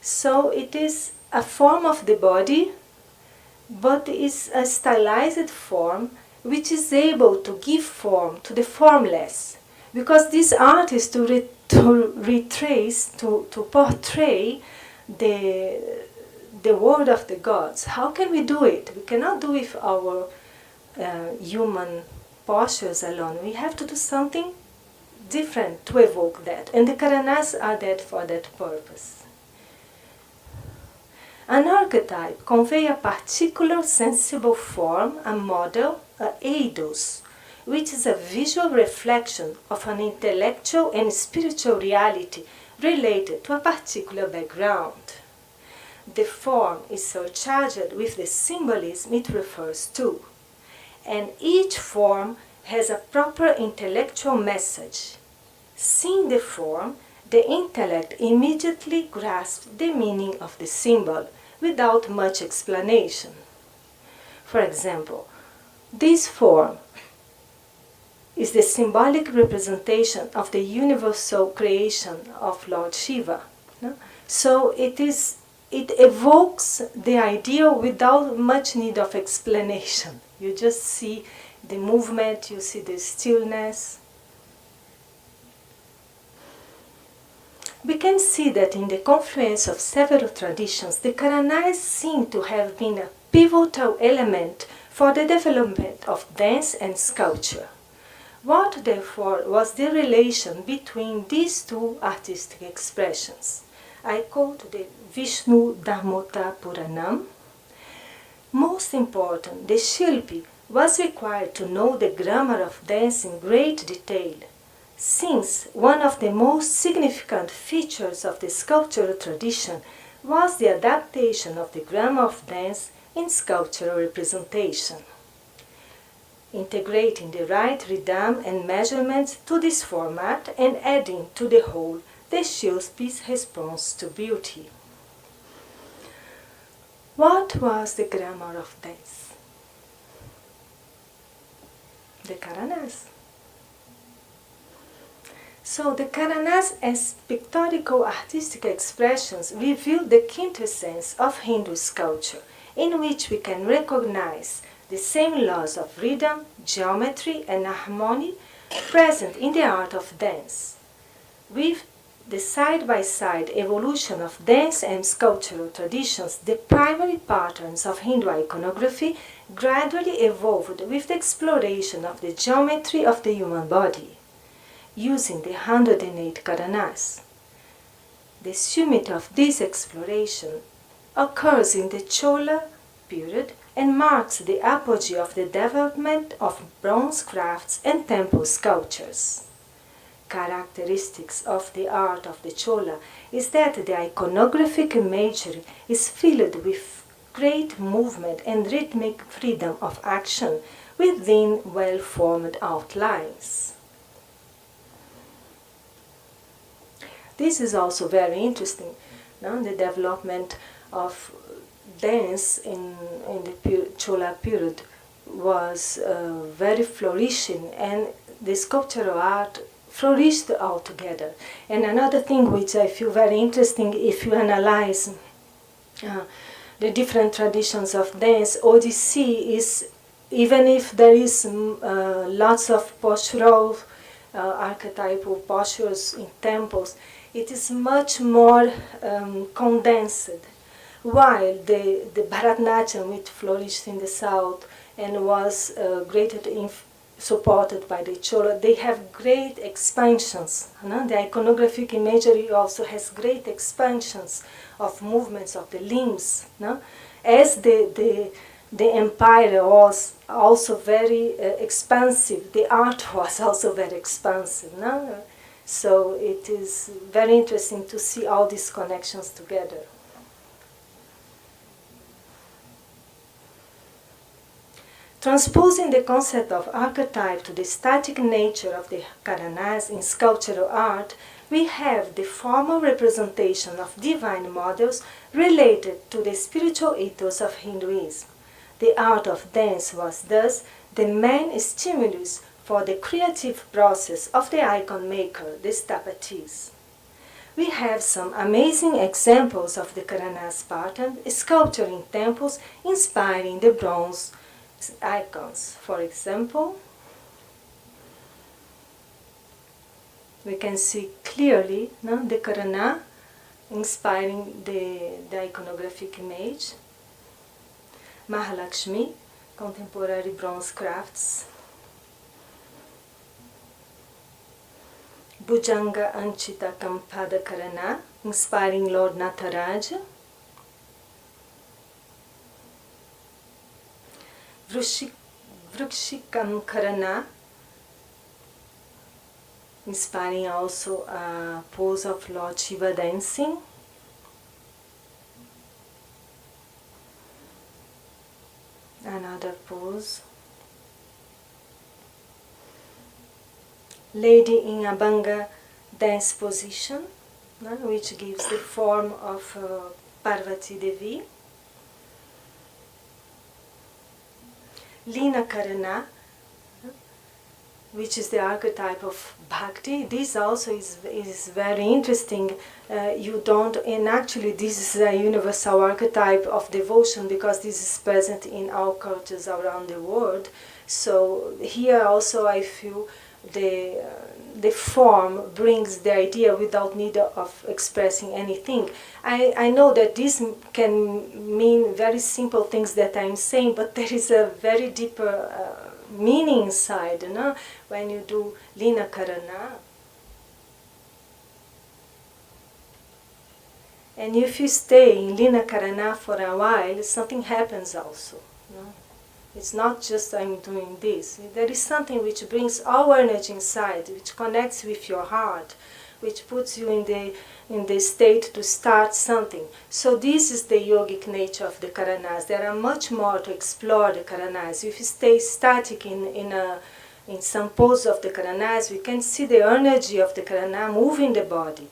So it is a form of the body, but is a stylized form which is able to give form to the formless. Because this art is to retrace, to portray the world of the gods. How can we do it? We cannot do it with our human postures alone. We have to do something different to evoke that. And the Karanas are there for that purpose. An archetype conveys a particular sensible form, a model, a eidos, which is a visual reflection of an intellectual and spiritual reality related to a particular background. The form is surcharged with the symbolism it refers to, and each form has a proper intellectual message. Seeing the form, the intellect immediately grasps the meaning of the symbol without much explanation. For example, this form is the symbolic representation of the universal creation of Lord Shiva. No? So it evokes the idea without much need of explanation. You just see the movement, you see the stillness. We can see that in the confluence of several traditions, the Karanas seem to have been a pivotal element for the development of dance and sculpture. What, therefore, was the relation between these two artistic expressions? I quote the Vishnu Dharmota Puranam. Most important, the Shilpi was required to know the grammar of dance in great detail, since one of the most significant features of the sculptural tradition was the adaptation of the grammar of dance in sculptural representation, integrating the right rhythm and measurements to this format and adding to the whole the Shilpi's response to beauty. What was the grammar of dance? The Karanas. So the Karanas as pictorial artistic expressions reveal the quintessence of Hindu sculpture, in which we can recognize the same laws of rhythm, geometry and harmony present in the art of dance. With the side-by-side evolution of dance and sculptural traditions, the primary patterns of Hindu iconography gradually evolved with the exploration of the geometry of the human body, using the 108 Karanas. The summit of this exploration occurs in the Chola period and marks the apogee of the development of bronze crafts and temple sculptures. Characteristics of the art of the Chola is that the iconographic imagery is filled with great movement and rhythmic freedom of action within well-formed outlines. This is also very interesting. Now, the development of dance in the Chola period was very flourishing, and the sculptural art flourished altogether. And another thing which I feel very interesting, if you analyze the different traditions of dance, Odissi is, even if there is lots of postural, archetypal postures in temples, it is much more condensed. While the Bharat Natyam, which flourished in the south and was greatly supported by the Chola, they have great expansions. The iconographic imagery also has great expansions of movements of the limbs. As the empire was also very expansive, the art was also very expansive. So it is very interesting to see all these connections together. Transposing the concept of archetype to the static nature of the Karanas in sculptural art, we have the formal representation of divine models related to the spiritual ethos of Hinduism. The art of dance was thus the main stimulus for the creative process of the icon maker, the stapatis. We have some amazing examples of the Karanas pattern sculptured in temples inspiring the bronze icons. For example, we can see clearly the Karana inspiring the iconographic image. Mahalakshmi, contemporary bronze crafts. Bhujanga Anchita Kampada Karana, inspiring Lord Nataraja. Vrukshikam Karana, inspiring also a pose of Lord Shiva dancing. Another pose. Lady in Abhanga dance position, which gives the form of Parvati Devi. Lina Karana, which is the archetype of Bhakti. This also is very interesting. And actually this is a universal archetype of devotion because this is present in all cultures around the world. So here also I feel the form brings the idea without need of expressing anything. I know that this can mean very simple things that I'm saying, but there is a very deeper meaning inside, when you do Lina Karana. And if you stay in Lina Karana for a while, something happens also. It's not just I'm doing this. There is something which brings our energy inside, which connects with your heart, which puts you in the state to start something. So this is the yogic nature of the Karanas. There are much more to explore the Karanas. If you stay static in some pose of the Karanas, we can see the energy of the Karana moving the body.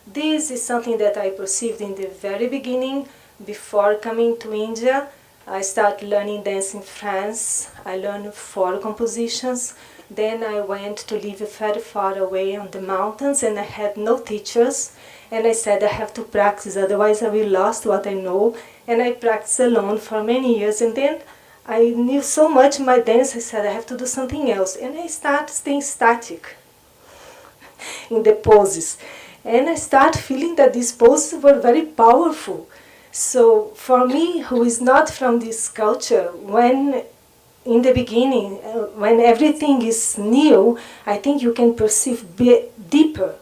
This is something that I perceived in the very beginning, before coming to India. I started learning dance in France. I learned 4 compositions. Then I went to live very far away on the mountains and I had no teachers. And I said I have to practice, otherwise I will lost what I know. And I practiced alone for many years. And then I knew so much my dance, I said I have to do something else. And I started staying static in the poses. And I started feeling that these poses were very powerful. So for me, who is not from this culture, when in the beginning, when everything is new, I think you can perceive deeper.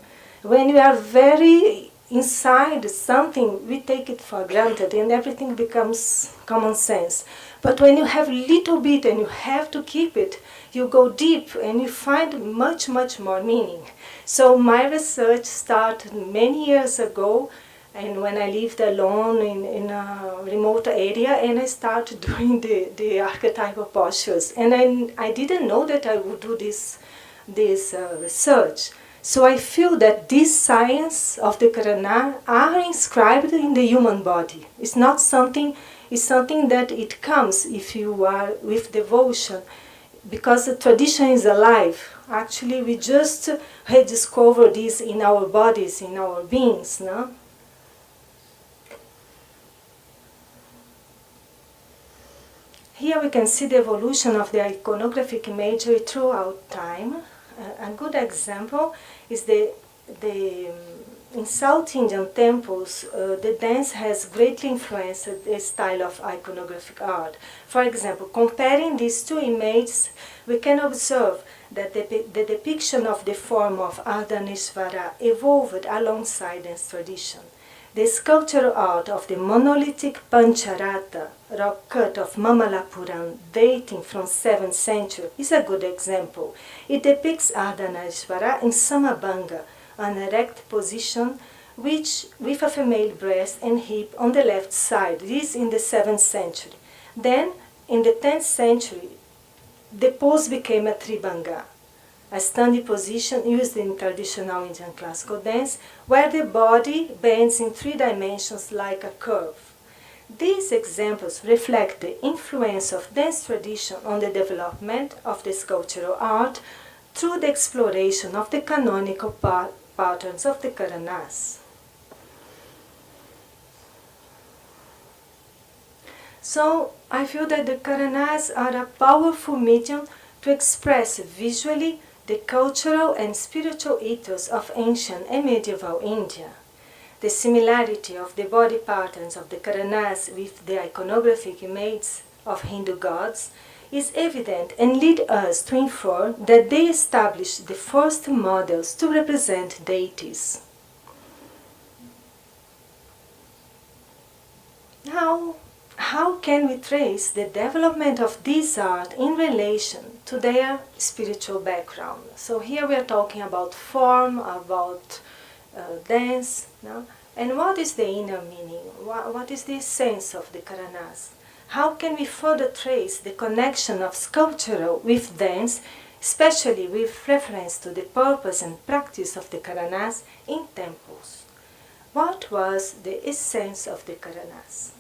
When you are very inside something, we take it for granted and everything becomes common sense. But when you have little bit and you have to keep it, you go deep and you find much, much more meaning. So my research started many years ago, and when I lived alone in a remote area, and I started doing the archetypal postures. And I didn't know that I would do this research. So I feel that this science of the Karana are inscribed in the human body. It's not something, it's something that it comes if you are with devotion, because the tradition is alive. Actually, we just rediscover this in our bodies, in our beings, no? Here we can see the evolution of the iconographic imagery throughout time. A good example is in South Indian temples, the dance has greatly influenced the style of iconographic art. For example, comparing these two images, we can observe that the depiction of the form of Ardhaneshvara evolved alongside dance tradition. The sculptural art of the monolithic Pancharata rock cut of Mamallapuram, dating from 7th century, is a good example. It depicts Ardhaneshvara in Samabhanga, an erect position with a female breast and hip on the left side. This in the 7th century. Then, in the 10th century, the pose became a Tribhanga, a standing position used in traditional Indian classical dance, where the body bends in 3 dimensions like a curve. These examples reflect the influence of dance tradition on the development of the sculptural art through the exploration of the canonical patterns of the Karanas. So, I feel that the Karanas are a powerful medium to express visually the cultural and spiritual ethos of ancient and medieval India. The similarity of the body patterns of the Karanas with the iconographic images of Hindu gods is evident and lead us to infer that they established the first models to represent deities. Now, how can we trace the development of this art in relation to their spiritual background? So here we are talking about form, about dance, no? And what is the inner meaning? What is the essence of the Karanas? How can we further trace the connection of sculptural with dance, especially with reference to the purpose and practice of the Karanas in temples? What was the essence of the Karanas?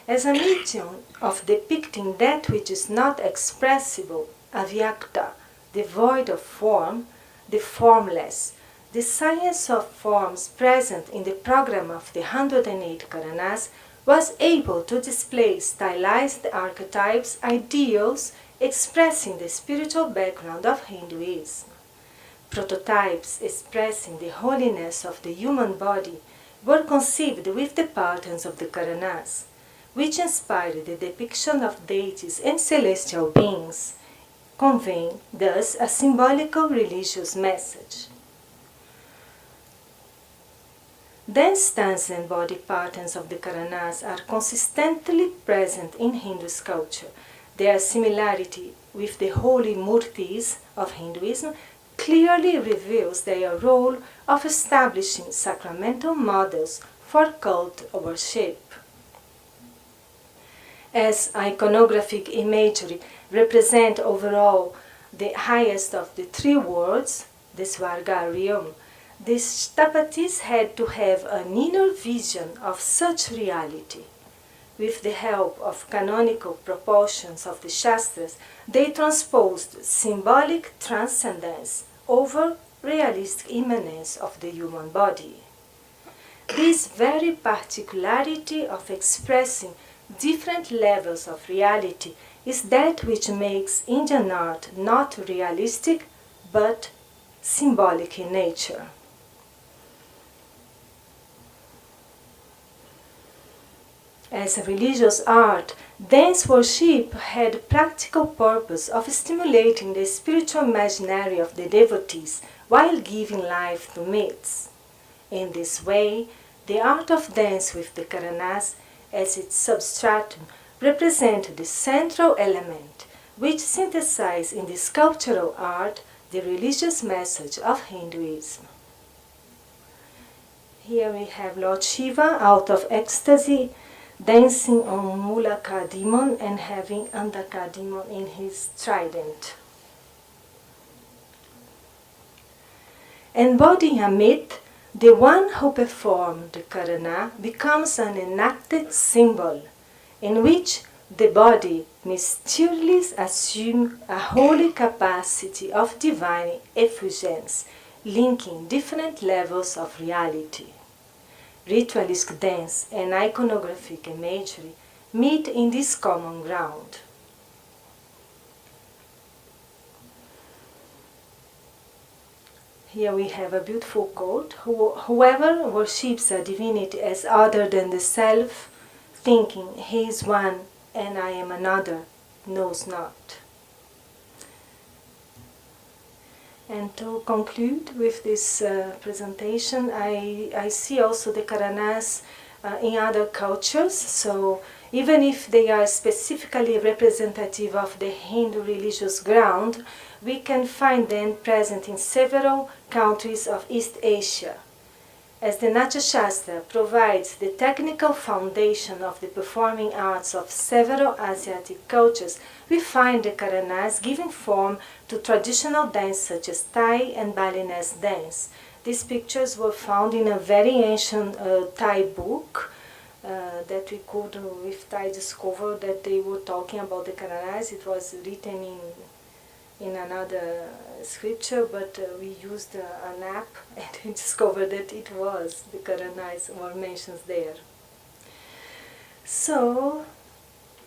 As a medium of depicting that which is not expressible, avyakta, devoid of form, the formless, the science of forms present in the program of the 108 Karanas was able to display stylized archetypes, ideals expressing the spiritual background of Hinduism. Prototypes expressing the holiness of the human body were conceived with the patterns of the Karanas, which inspired the depiction of deities and celestial beings, conveying thus a symbolical religious message. Dance stances and body patterns of the Karanas are consistently present in Hindu sculpture. Their similarity with the holy murtis of Hinduism clearly reveals their role of establishing sacramental models for cult worship. As iconographic imagery represent overall the highest of the 3 worlds, the Svarga realm, the Shtapatis had to have an inner vision of such reality. With the help of canonical proportions of the Shastras, they transposed symbolic transcendence over realistic immanence of the human body. This very particularity of expressing different levels of reality is that which makes Indian art not realistic but symbolic in nature. As a religious art, dance worship had practical purpose of stimulating the spiritual imaginary of the devotees while giving life to myths. In this way, the art of dance with the Karanas as its substratum represented the central element which synthesized in the sculptural art the religious message of Hinduism. Here we have Lord Shiva out of ecstasy, dancing on Mulaka demon and having Andaka demon in his trident. Embodying a myth, the one who performed the Karana becomes an enacted symbol in which the body mysteriously assumes a holy capacity of divine effulgence, linking different levels of reality. Ritualistic dance and iconographic imagery meet in this common ground. Here we have a beautiful quote: whoever worships a divinity as other than the self, thinking he is one and I am another, knows not. And to conclude with this presentation, I see also the Karanas in other cultures. So even if they are specifically representative of the Hindu religious ground, we can find them present in several countries of East Asia. As the Natya Shastra provides the technical foundation of the performing arts of several Asiatic cultures, we find the Karanas giving form to traditional dance such as Thai and Balinese dance. These pictures were found in a very ancient Thai book that we could, with Thai, discover that they were talking about the Karanas. It was written in another scripture, but we used an app and we discovered that it was the Karanas were mentioned there. So,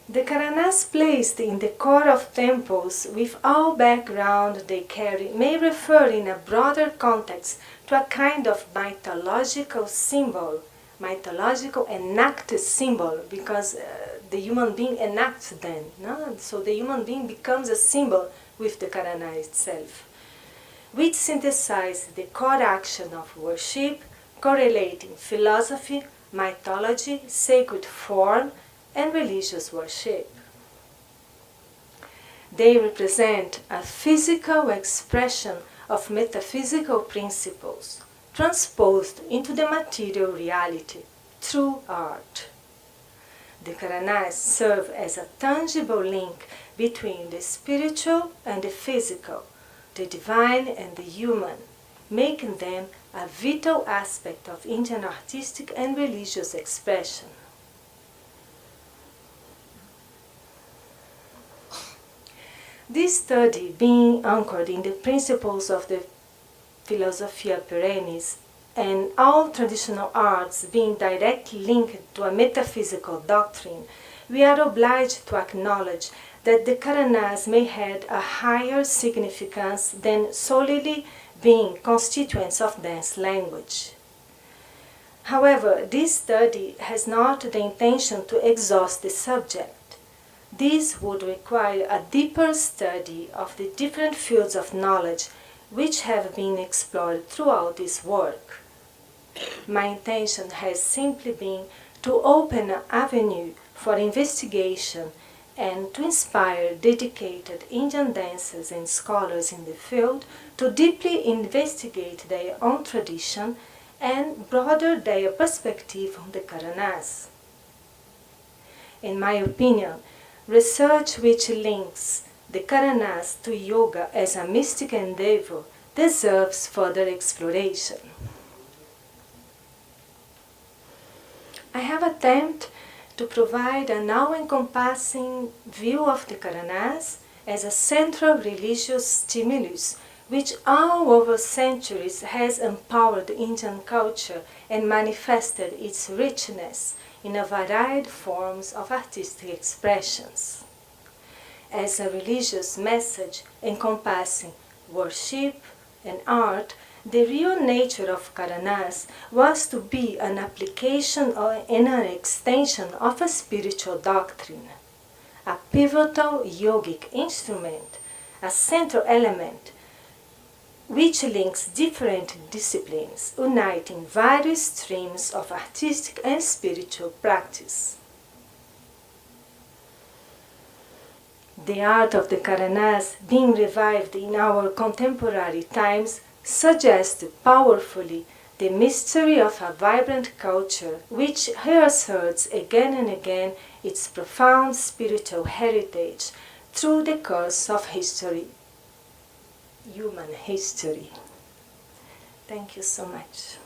the Karanas placed in the core of temples with all background they carry may refer in a broader context to a kind of mythological symbol, mythological enacted symbol, because the human being enacts them. No? So the human being becomes a symbol with the Karana itself, which synthesizes the core action of worship, correlating philosophy, mythology, sacred form, and religious worship. They represent a physical expression of metaphysical principles transposed into the material reality through art. The Karanas serve as a tangible link between the spiritual and the physical, the divine and the human, making them a vital aspect of Indian artistic and religious expression. This study, being anchored in the principles of the Philosophia Perennis and all traditional arts being directly linked to a metaphysical doctrine, we are obliged to acknowledge that the Karanas may have a higher significance than solely being constituents of dance language. However, this study has not the intention to exhaust the subject. This would require a deeper study of the different fields of knowledge which have been explored throughout this work. My intention has simply been to open an avenue for investigation and to inspire dedicated Indian dancers and scholars in the field to deeply investigate their own tradition and broaden their perspective on the Karanas. In my opinion, research which links the Karanas to yoga as a mystic endeavor deserves further exploration. I have attempted to provide an all-encompassing view of the Karanas as a central religious stimulus which all over centuries has empowered Indian culture and manifested its richness in a varied forms of artistic expressions. As a religious message encompassing worship and art, the real nature of Karanas was to be an application and an extension of a spiritual doctrine, a pivotal yogic instrument, a central element which links different disciplines, uniting various streams of artistic and spiritual practice. The art of the Karanas, being revived in our contemporary times, suggests powerfully the mystery of a vibrant culture which reasserts again and again its profound spiritual heritage through the course of history, human history. Thank you so much.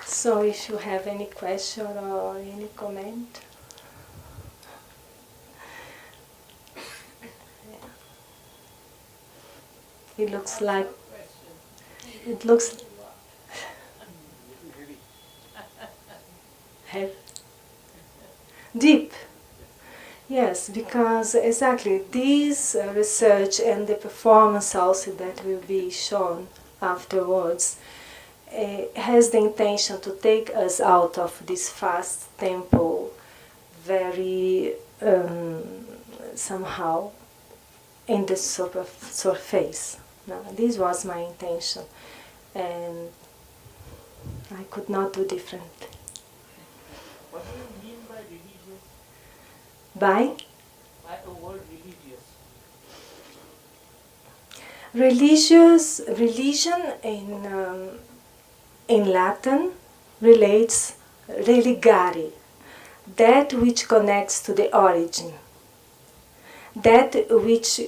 So if you have any question or any comment. It looks like, it looks heavy. Deep. Yes, because exactly this research and the performance also that will be shown afterwards has the intention to take us out of this fast tempo very somehow in the surface. Now, this was my intention, and I could not do different. What do you mean by religious? By The word religious. religion in Latin relates religare, that which connects to the origin, that which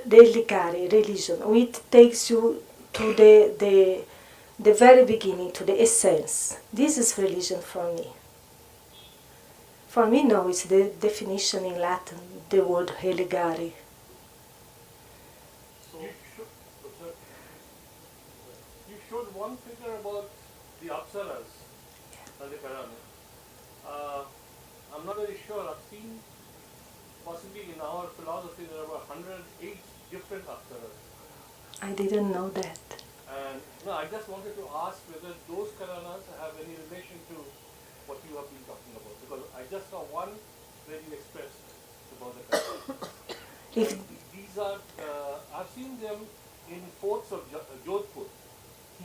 religare, religion, which takes you to the very beginning, to the essence. This is religion for me. For me, no, it's the definition in Latin, the word religare. So you showed one figure about the apsaras, the Karanas. I'm not very sure. I've seen possibly in our philosophy there are 108 different apsaras. I didn't know that. And no, I just wanted to ask whether those Karanas have any relation to what you have been talking about, because I just saw one where you expressed about the Karanas. These are, I've seen them in forts of Jodhpur.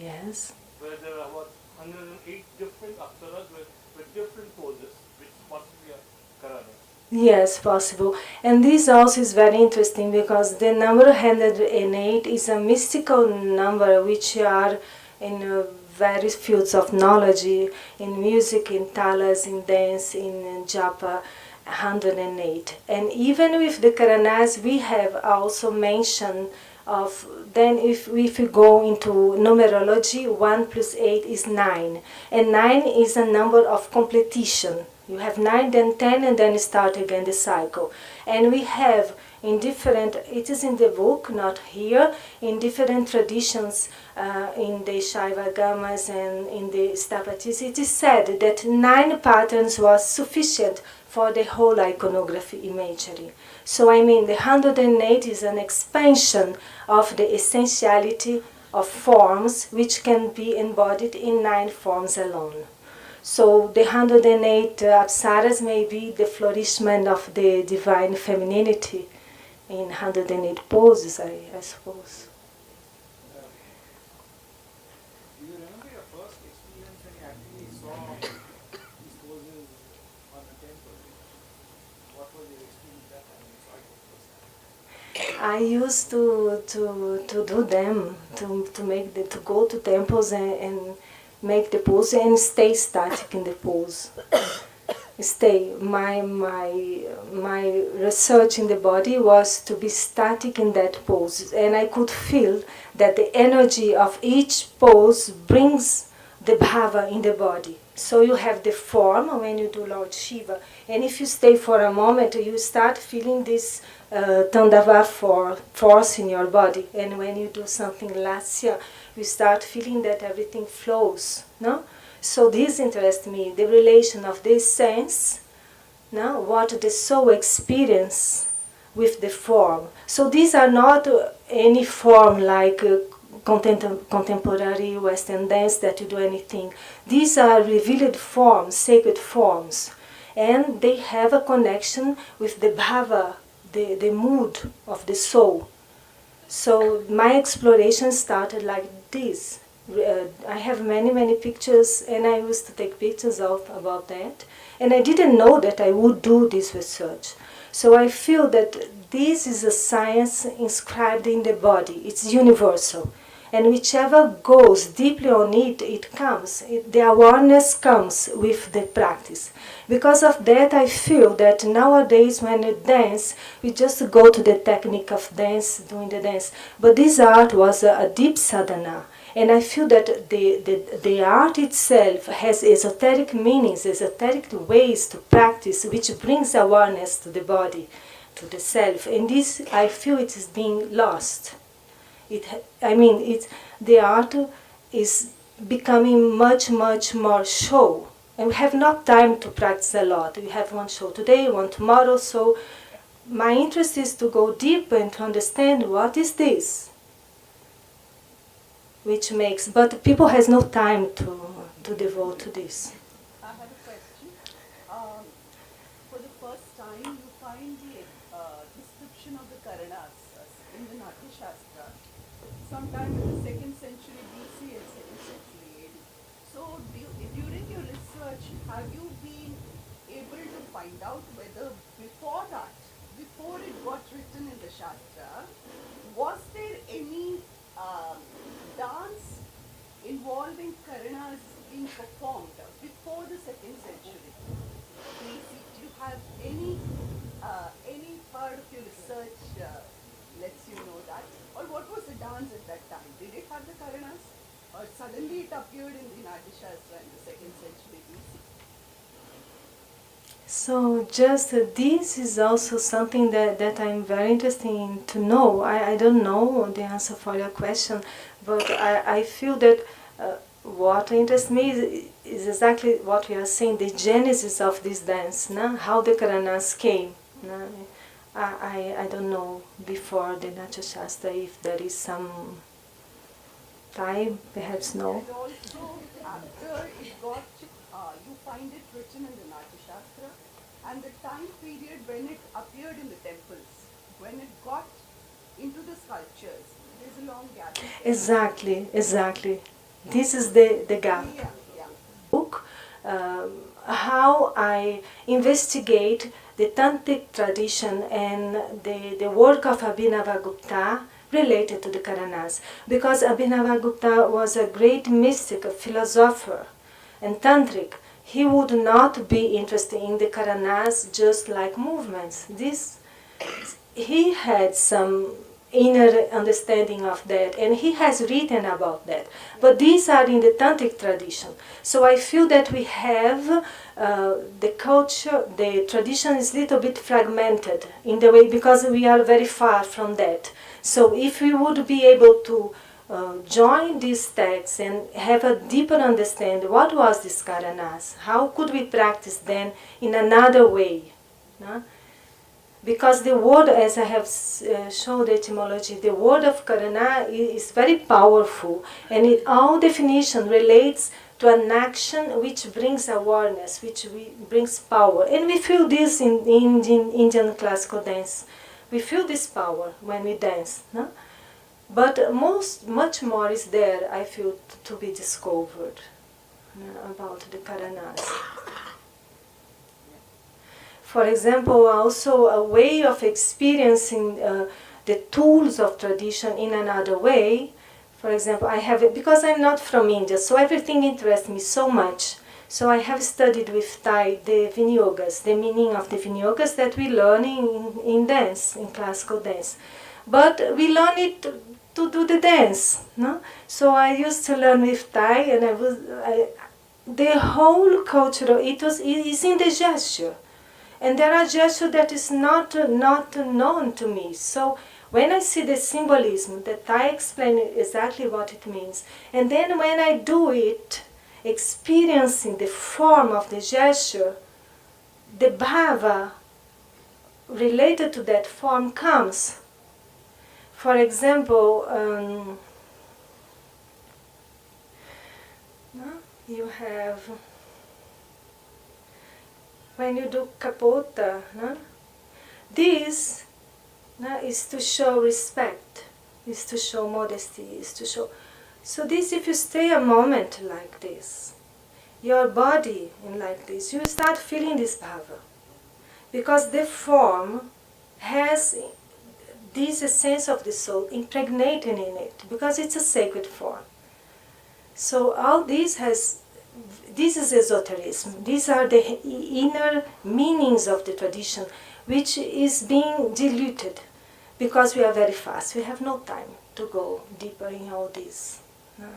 Yes. Where there are about 108 different apsaras with different poses, which possibly are Karanas. Yes, possible. And this also is very interesting because the number 108 is a mystical number which are in various fields of knowledge, in music, in talas, in dance, in japa, 108. And even with the Karanas, we have also mentioned of, then if we go into numerology, 1 plus 8 is 9. And 9 is a number of completion. You have 9, then 10, and then start again the cycle. And we have in different, it is in the book, not here, in different traditions, in the Shaiva Gamas and in the Stapatis, it is said that 9 patterns was sufficient for the whole iconography imagery. So I mean, the 108 is an expansion of the essentiality of forms which can be embodied in 9 forms alone. So the 108 apsaras may be the flourishment of the divine femininity in 108 poses, I suppose. Do you remember your first experience when you actually saw these poses on a temple? What was your experience that time when you saw it for the first time? I used to do them, to go to temples and make the pose and stay static in the pose. Stay. My research in the body was to be static in that pose, and I could feel that the energy of each pose brings the bhava in the body. So you have the form when you do Lord Shiva, and if you stay for a moment, you start feeling this Tandava force in your body. And when you do something Lasya, you start feeling that everything flows. No? So this interests me, the relation of this sense, now what the soul experience with the form. So these are not any form like contemporary Western dance that you do anything. These are revealed forms, sacred forms, and they have a connection with the bhava, the mood of the soul. So my exploration started like this. I have many pictures, and I used to take pictures of about that. And I didn't know that I would do this research. So I feel that this is a science inscribed in the body. It's universal. And whichever goes deeply on it, it comes. The awareness comes with the practice. Because of that, I feel that nowadays when we dance, we just go to the technique of dance, doing the dance. But this art was a deep sadhana. And I feel that the art itself has esoteric meanings, esoteric ways to practice, which brings awareness to the body, to the self. And this, I feel it is being lost. The art is becoming much more show. And we have not time to practice a lot. We have one show today, one tomorrow. So my interest is to go deeper and to understand what is this. But people has no time to devote to this. I have a question. For the first time, you find the description of the Karanas in the Natya Shastra, sometime in the 2nd century BC and 2nd century AD. So, during your research, have you been able to find out whether before that, before it got written in the Shastra, was there any dance involving Karanas being performed before the 2nd century? Do you have any part of your research lets you know that? Or what was the dance at that time? Did it have the Karanas? Or suddenly it appeared in the Natya Shastra in the 2nd century BC? So just this is also something that I'm very interested in to know. I don't know the answer for your question, but I feel that what interests me is exactly what we are saying, the genesis of this dance, no? How the Karanas came. No? I don't know before the Natya Shastra if there is some time, perhaps no. And also after it got, you find it written in the Natya Shastra, and the time period when it appeared in the temples, when it got into the sculptures, there's a long gap. Exactly. This is the gap. Yeah. Book, how I investigate the Tantric tradition and the work of Abhinavagupta related to the Karanas. Because Abhinavagupta was a great mystic, a philosopher, and Tantric. He would not be interested in the Karanas just like movements. He had some inner understanding of that, and he has written about that. But these are in the Tantric tradition. So I feel that we have the culture, the tradition is a little bit fragmented in the way, because we are very far from that. So if we would be able to join these texts and have a deeper understanding, what was this Karanas? How could we practice then in another way? No? Because the word, as I have shown the etymology, the word of Karana is very powerful, and all definition relates to an action which brings awareness, which brings power. And we feel this in Indian classical dance. We feel this power when we dance. No? But much more is there, I feel, to be discovered about the Karanas. For example, also a way of experiencing the tools of tradition in another way. For example, I have, because I'm not from India, so everything interests me so much. So I have studied with Thai the Vinyogas, the meaning of the Vinyogas that we learn in dance, in classical dance. But we learn it to do the dance, no? So I used to learn with Thai, and the whole cultural ethos is in the gesture. And there are gestures that is not known to me. So when I see the symbolism, that I explain exactly what it means. And then when I do it, experiencing the form of the gesture, the bhava related to that form comes. For example, you have, when you do kapota, this is to show respect, is to show modesty, is to show. So this, if you stay a moment like this, your body in like this, you start feeling this bhava. Because the form has this essence of the soul impregnated in it, because it's a sacred form. So all this is esotericism. These are the inner meanings of the tradition, which is being diluted because we are very fast. We have no time to go deeper in all this. No.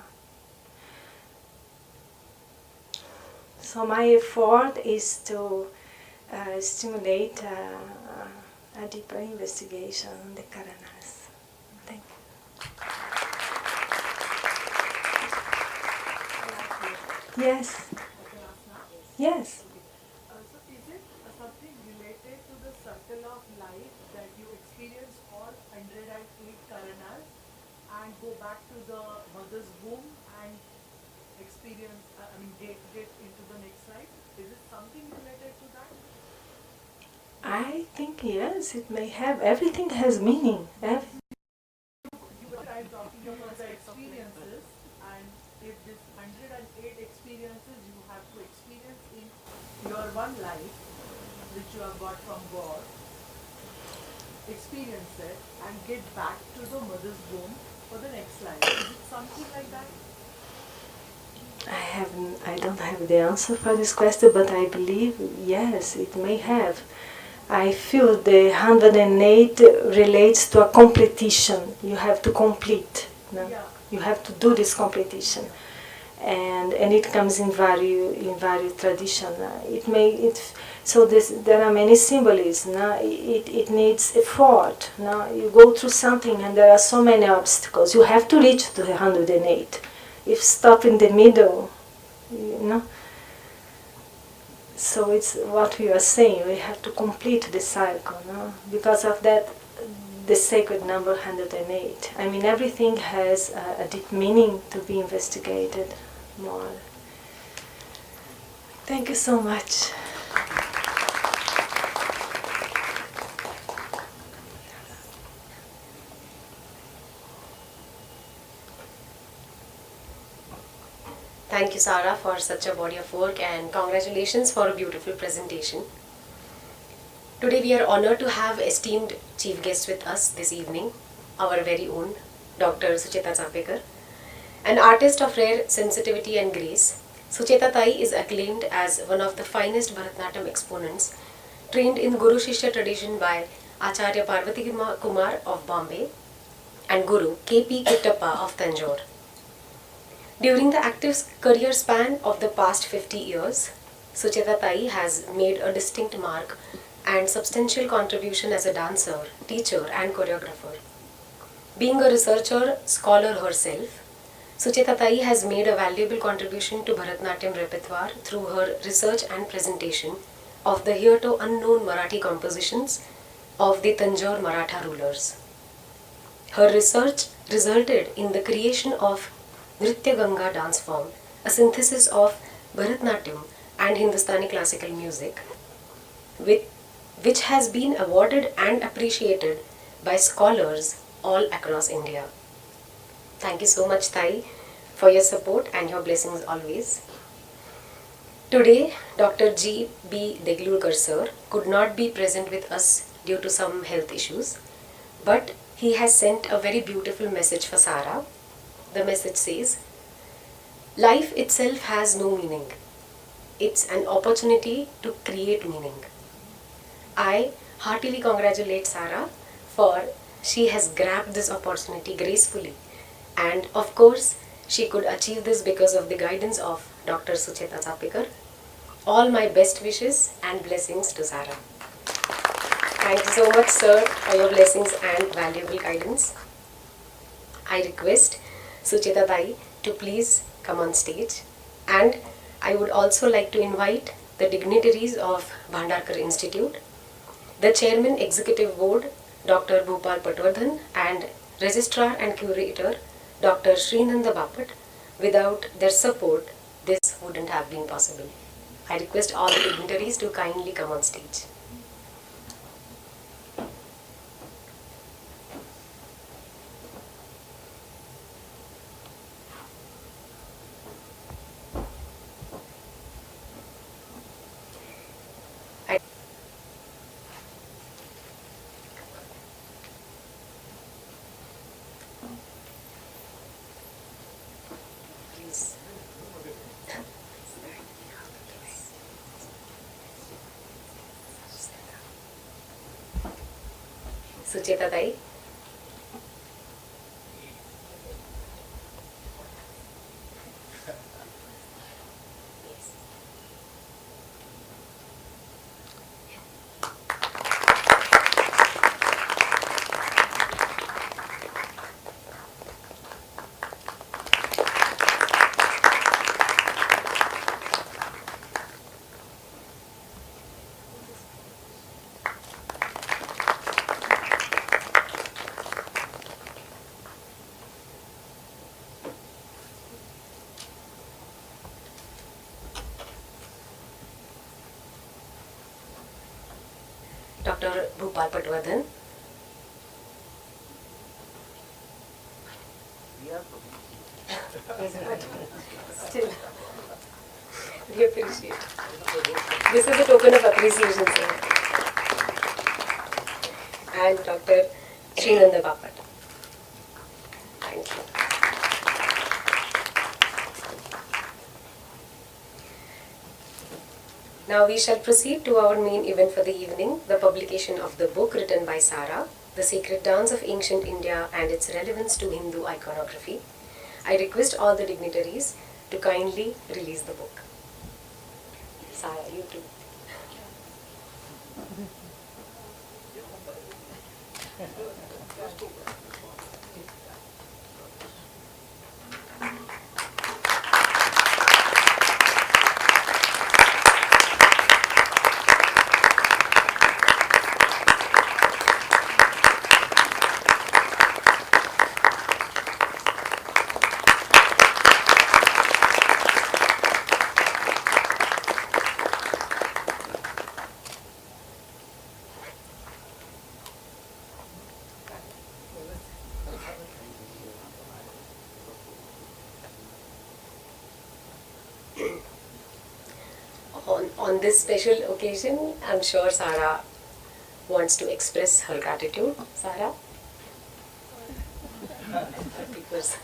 So my effort is to stimulate a deeper investigation on the Karanas. Thank you. Yes. Yes. So is it something related to the circle of life that you experience all 108 Karanas and go back to the mother's womb and experience, get into the next life? Is it something related to that? I think yes, it may have. Everything has meaning. You were talking about the experiences, and if this 108 experiences you have to experience in your one life, which you have got from God, experience it and get back to the mother's womb for the next life. Is it something like that? I don't have the answer for this question, but I believe yes, it may have. I feel the 108 relates to a completion. You have to complete. No? Yeah. You have to do this completion, and it comes in various tradition. There are many symbolisms. No? It needs effort. No? You go through something, and there are so many obstacles. You have to reach to the 108. If stop in the middle, you know. So it's what we are saying, we have to complete the cycle, no? Because of that, the sacred number 108. I mean, everything has a deep meaning to be investigated more. Thank you so much. Thank you, Sarah, for such a body of work, and congratulations for a beautiful presentation. Today we are honored to have esteemed chief guest with us this evening, our very own Dr. Sucheta Chapekar. An artist of rare sensitivity and grace, Sucheta Tai is acclaimed as one of the finest Bharat Natyam exponents, trained in Guru Shishya tradition by Acharya Parvati Kumar of Bombay and Guru K.P. Kittappa of Tanjore. During the active career span of the past 50 years, Sucheta Tai has made a distinct mark and substantial contribution as a dancer, teacher and choreographer. Being a researcher, scholar herself, Sucheta Tai has made a valuable contribution to Bharatnatyam repertoire through her research and presentation of the hereto unknown Marathi compositions of the Tanjore Maratha rulers. Her research resulted in the creation of Nritya Ganga dance form, a synthesis of Bharatnatyam and Hindustani classical music, which has been awarded and appreciated by scholars all across India. Thank you so much, Tai, for your support and your blessings always. Today, Dr. G.B.Deglurkar sir could not be present with us due to some health issues, but he has sent a very beautiful message for Sarah. The message says, life itself has no meaning. It's an opportunity to create meaning. I heartily congratulate Sarah for she has grabbed this opportunity gracefully, and of course she could achieve this because of the guidance of Dr. Sucheta Chapekar. All my best wishes and blessings to Sarah. Thank you so much, sir, for your blessings and valuable guidance. I request Sucheta Tai to please come on stage, and I would also like to invite the dignitaries of Bhandarkar Institute, the Chairman Executive Board, Dr. Bhupal Patwardhan, and Registrar and Curator, Dr. Srinanda Bapat. Without their support, this wouldn't have been possible. I request all the dignitaries to kindly come on stage. Sucheta Dai. Dr. Bhupal Patwardhan. Still, we appreciate. This is a token of appreciation, sir. And Dr. Srinanda Bapat. Thank you. Now we shall proceed to our main event for the evening, the publication of the book written by Sarah, The Sacred Dance of Ancient India and its Relevance to Hindu Iconography. I request all the dignitaries to kindly release the book. Sarah, you too. On this special occasion, I'm sure Sarah wants to express her gratitude. Sarah? 30%.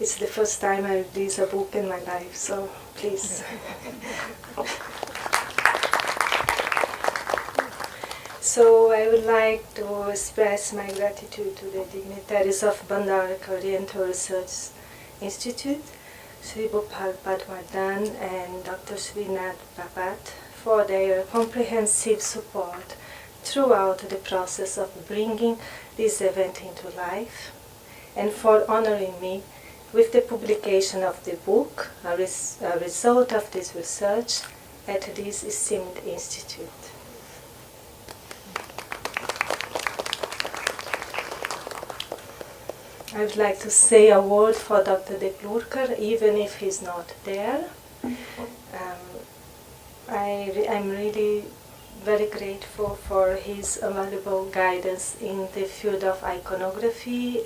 It's the first time I release a book in my life, so please. So I would like to express my gratitude to the dignitaries of Bhandarkar Oriental Research Institute, Sri Bhupal Patwardhan and Dr. Srinanda Bapat, for their comprehensive support throughout the process of bringing this event into life, and for honoring me with the publication of the book, a result of this research at this esteemed institute. I would like to say a word for Dr. Deglurkar, even if he's not there. I'm really very grateful for his valuable guidance in the field of iconography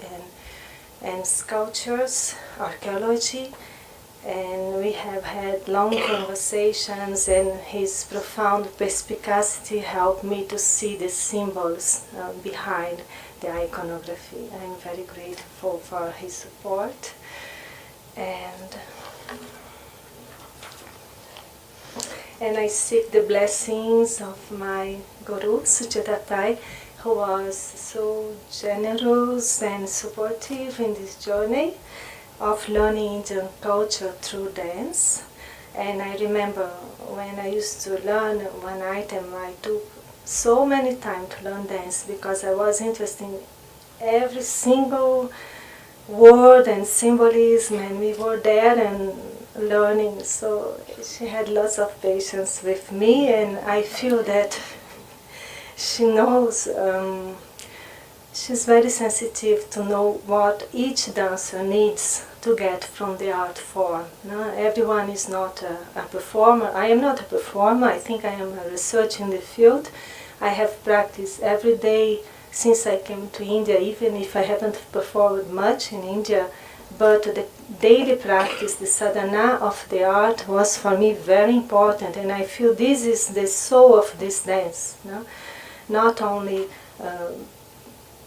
and sculptures, archaeology, and we have had long conversations, and his profound perspicacity helped me to see the symbols behind the iconography. I'm very grateful for his support, and I seek the blessings of my Guru, Sucheta Bhide, who was so generous and supportive in this journey. of learning Indian culture through dance. And I remember when I used to learn one item, I took so many time to learn dance because I was interested in every single word and symbolism, and we were there and learning. So she had lots of patience with me, and I feel that she knows. She's very sensitive to know what each dancer needs to get from the art form. No? Everyone is not a performer. I am not a performer. I think I am a researcher in the field. I have practiced every day since I came to India, even if I haven't performed much in India. But the daily practice, the sadhana of the art was for me very important. And I feel this is the soul of this dance. No? Not only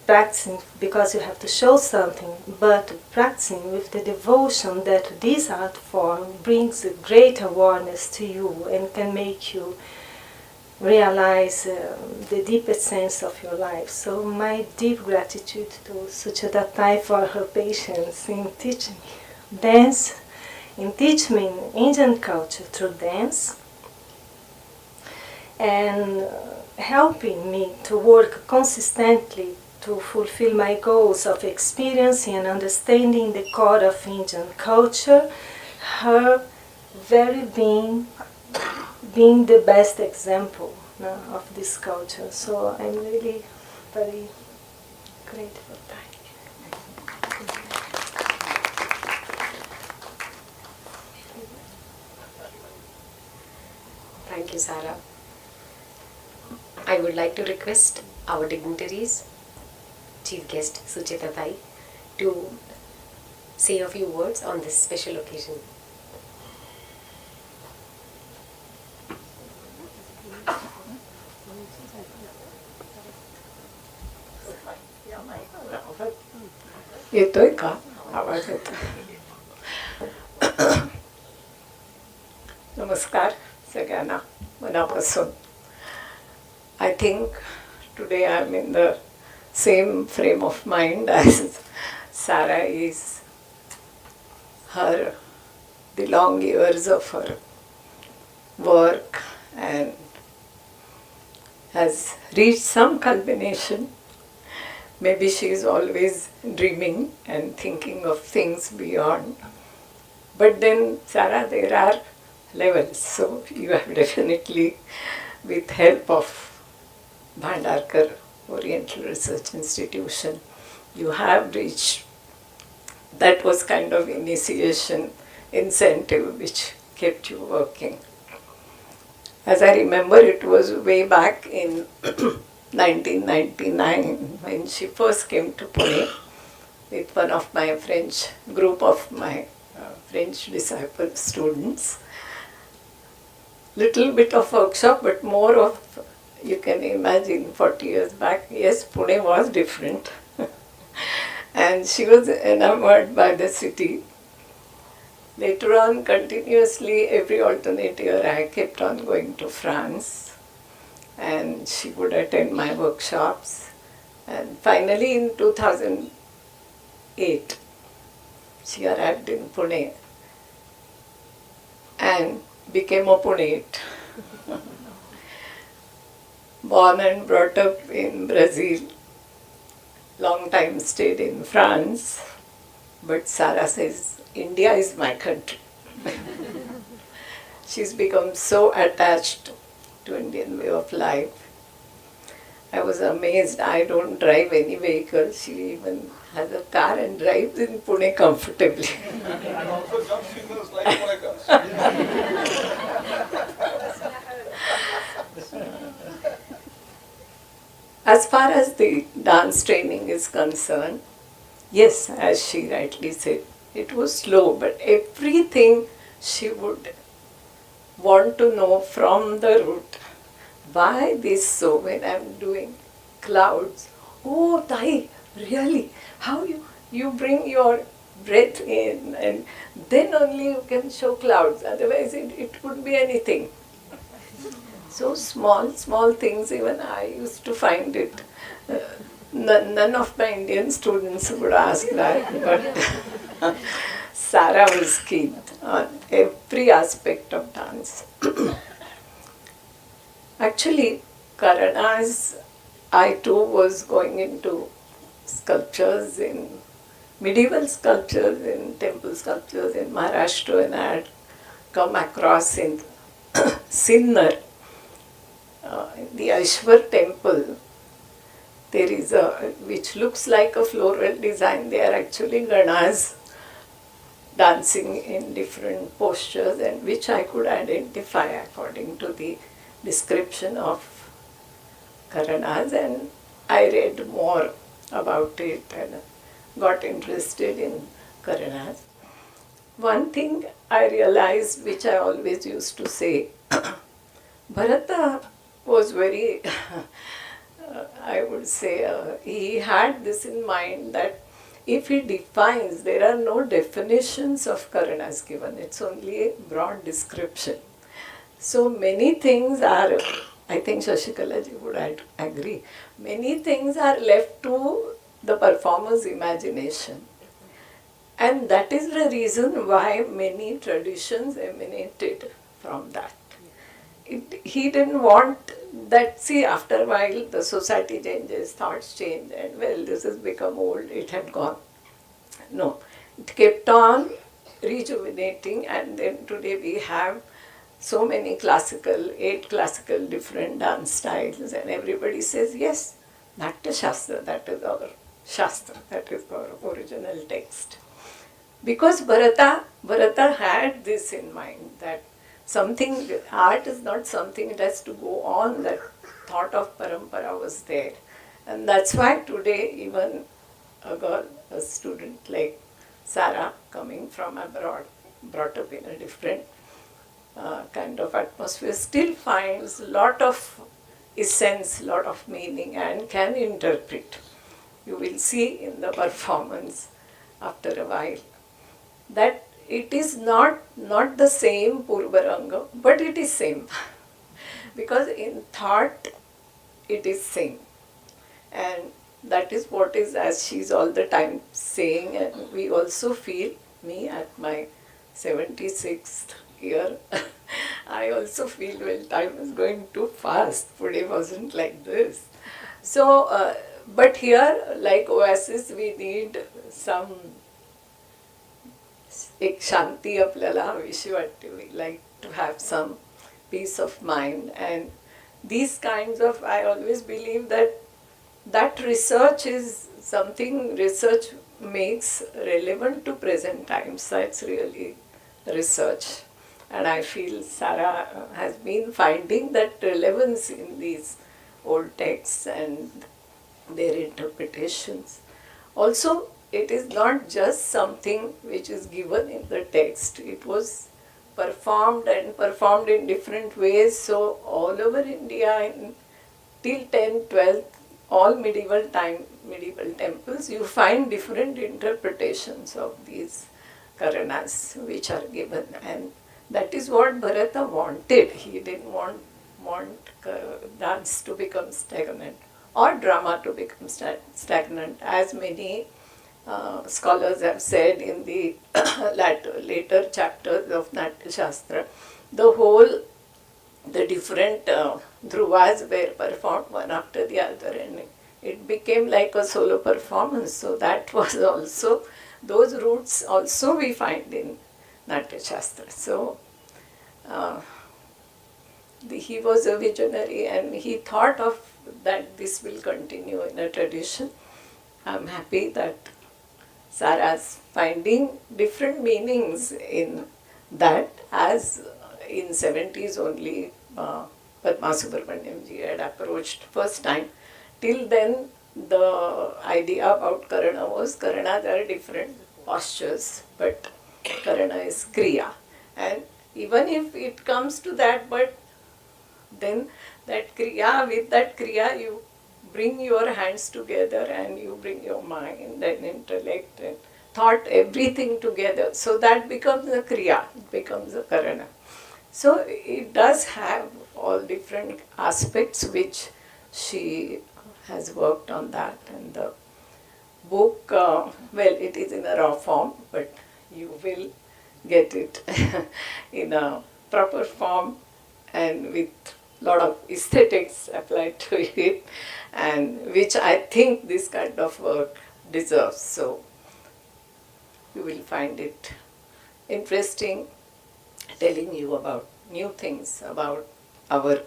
practicing because you have to show something, but practicing with the devotion that this art form brings a great awareness to you and can make you realize the deepest sense of your life. So my deep gratitude to Sucheta Bhide for her patience in teaching me dance, in teaching me Indian culture through dance, and helping me to work consistently to fulfill my goals of experiencing and understanding the core of Indian culture, her very being the best example of this culture. So I'm really very grateful. Thank you, Sarah. I would like to request our dignitaries, Chief Guest Sucheta Bhide, to say a few words on this special occasion. येतोय का आवाज येतो नमस्कार सगळ्यांना मनापासून I think today I'm in the same frame of mind as Sarah is. The long years of her work and has reached some culmination. Maybe she is always dreaming and thinking of things beyond. But then, Sarah, there are levels. So you have definitely, with help of Bhandarkar Oriental Research Institution, you have reached. That was kind of initiation incentive which kept you working. As I remember, it was way back in 1999 when she first came to Pune with one of my group of my French disciple students. Little bit of workshop, but more of, you can imagine 40 years back, yes, Pune was different. And she was enamored by the city. Later on, continuously, every alternate year, I kept on going to France. And she would attend my workshops. And finally, in 2008, she arrived in Pune and became a Puneite. Born and brought up in Brazil, long time stayed in France, but Sarah says, India is my country. She's become so attached to Indian way of life. I was amazed. I don't drive any vehicle. She even has a car and drives in Pune comfortably. And also jump singers like Monakas. As far as the dance training is concerned, yes, as she rightly said, it was slow, but everything she would want to know from the root. Why this so when I'm doing clouds? Oh, Thai, really? How you bring your breath in and then only you can show clouds. Otherwise it could be anything. So small things, even I used to find it. None of my Indian students would ask that, but Sarah was keen on every aspect of dance. Actually, Karanas, I too was going into sculptures in medieval sculptures, in temple sculptures in Maharashtra, and I had come across in Sinnar, in the Ashwar temple. There is a, which looks like a floral design. They are actually Ganas dancing in different postures, and which I could identify according to the description of Karanas, and I read more about it and got interested in Karanas. One thing I realized, which I always used to say, Bharata was very, I would say, he had this in mind that if he defines, there are no definitions of Karanas given, it's only a broad description. So many things are, I think Shashikala ji would agree, many things are left to the performer's imagination. And that is the reason why many traditions emanated from that. He didn't want that, see, after a while the society changes, thoughts change, and well, this has become old, it had gone. No, it kept on rejuvenating, and then today we have so many classical, 8 classical different dance styles, and everybody says, yes, Natya Shastra, that is our Shastra, that is our original text. Because Bharata had this in mind, that something, art is not something that has to go on, that thought of parampara was there. And that's why today even a girl, a student like Sarah, coming from abroad, brought up in a different kind of atmosphere, still finds lot of essence, lot of meaning, and can interpret. You will see in the performance after a while that it is not the same Purvaranga, but it is same. Because in thought it is same. And that is what is, as she's all the time saying, and we also feel, me at my 76th year, I also feel, well, time is going too fast. Pune wasn't like this. So, but here, like Oasis, we need some एक शांती आपल्याला हवीशी वाटते. We like to have some peace of mind, and these kinds of, I always believe that research is something, research makes relevant to present times. That's really research, and I feel Sarah has been finding that relevance in these old texts and their interpretations. Also, it is not just something which is given in the text. It was performed in different ways. So all over India, till 10th, 12th, all medieval temples, you find different interpretations of these Karanas which are given. And that is what Bharata wanted. He didn't want dance to become stagnant or drama to become stagnant, as many scholars have said in the later chapters of Natya Shastra. The different dhruvas were performed one after the other, and it became like a solo performance. So that was also, those roots also we find in Natya Shastra. So he was a visionary, and he thought of that this will continue in a tradition. I'm happy that Sarah's finding different meanings in that, as in 70s only Padma Subramaniam ji had approached first time. Till then the idea about Karana was, Karanas are different postures, but Karana is Kriya. And even if it comes to that, but then that Kriya, with that Kriya you bring your hands together and you bring your mind and intellect and thought, everything together. So that becomes a Kriya, it becomes a Karana. So it does have all different aspects which she has worked on that. And the book, well, it is in a raw form, but you will get it in a proper form and with lot of aesthetics applied to it, and which I think this kind of work deserves. So you will find it interesting, telling you about new things about our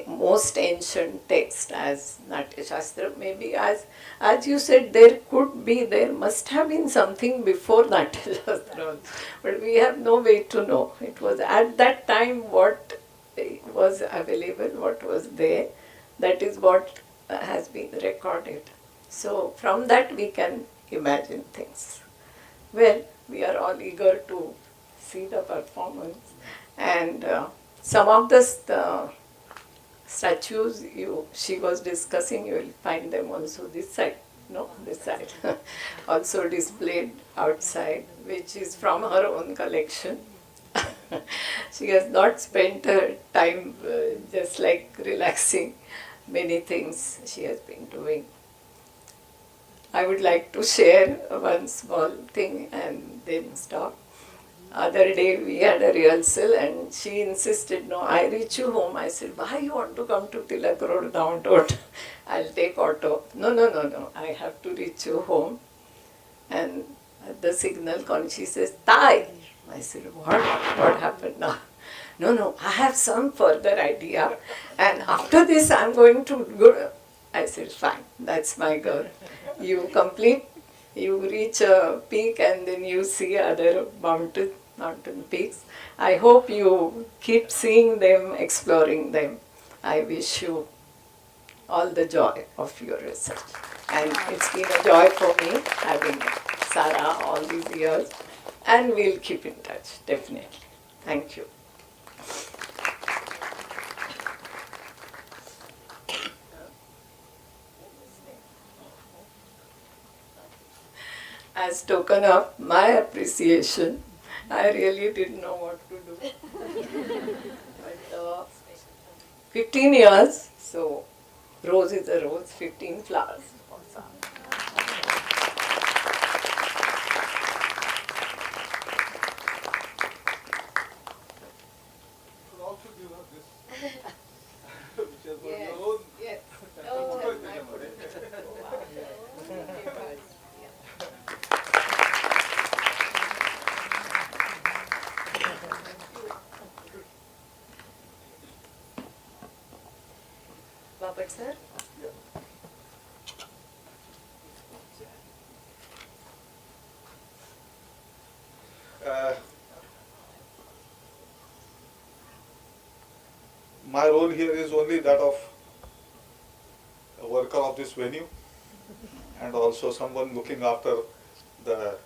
most ancient text as Natya Shastra. Maybe as you said, there must have been something before Natya Shastra, but we have no way to know. It was at that time what was available, what was there, that is what has been recorded. So from that we can imagine things. Well, we are all eager to see the performance, and some of the statues she was discussing, you will find them also this side, no, this side, also displayed outside, which is from her own collection. She has not spent her time just like relaxing. Many things she has been doing. I would like to share one small thing and then stop. Other day we had a rehearsal and she insisted, no, I reach you home. I said, why you want to come to Tilak Road now? Don't. I'll take auto. No. I have to reach you home. And at the signal call, she says, Tai. I said, what? What happened now? No, I have some further idea. And after this, I'm going to go. I said, fine, that's my girl. You complete, you reach a peak and then you see other mountain peaks. I hope you keep seeing them, exploring them. I wish you all the joy of your research. And it's been a joy for me having Sarah all these years. And we'll keep in touch, definitely. Thank you. As token of my appreciation, I really didn't know what to do. But 15 years, so rose is a rose, 15 flowers. Should also give her this, which has got your own. Yes. Bharat sir. My role here is only that of a worker of this venue and also someone looking after the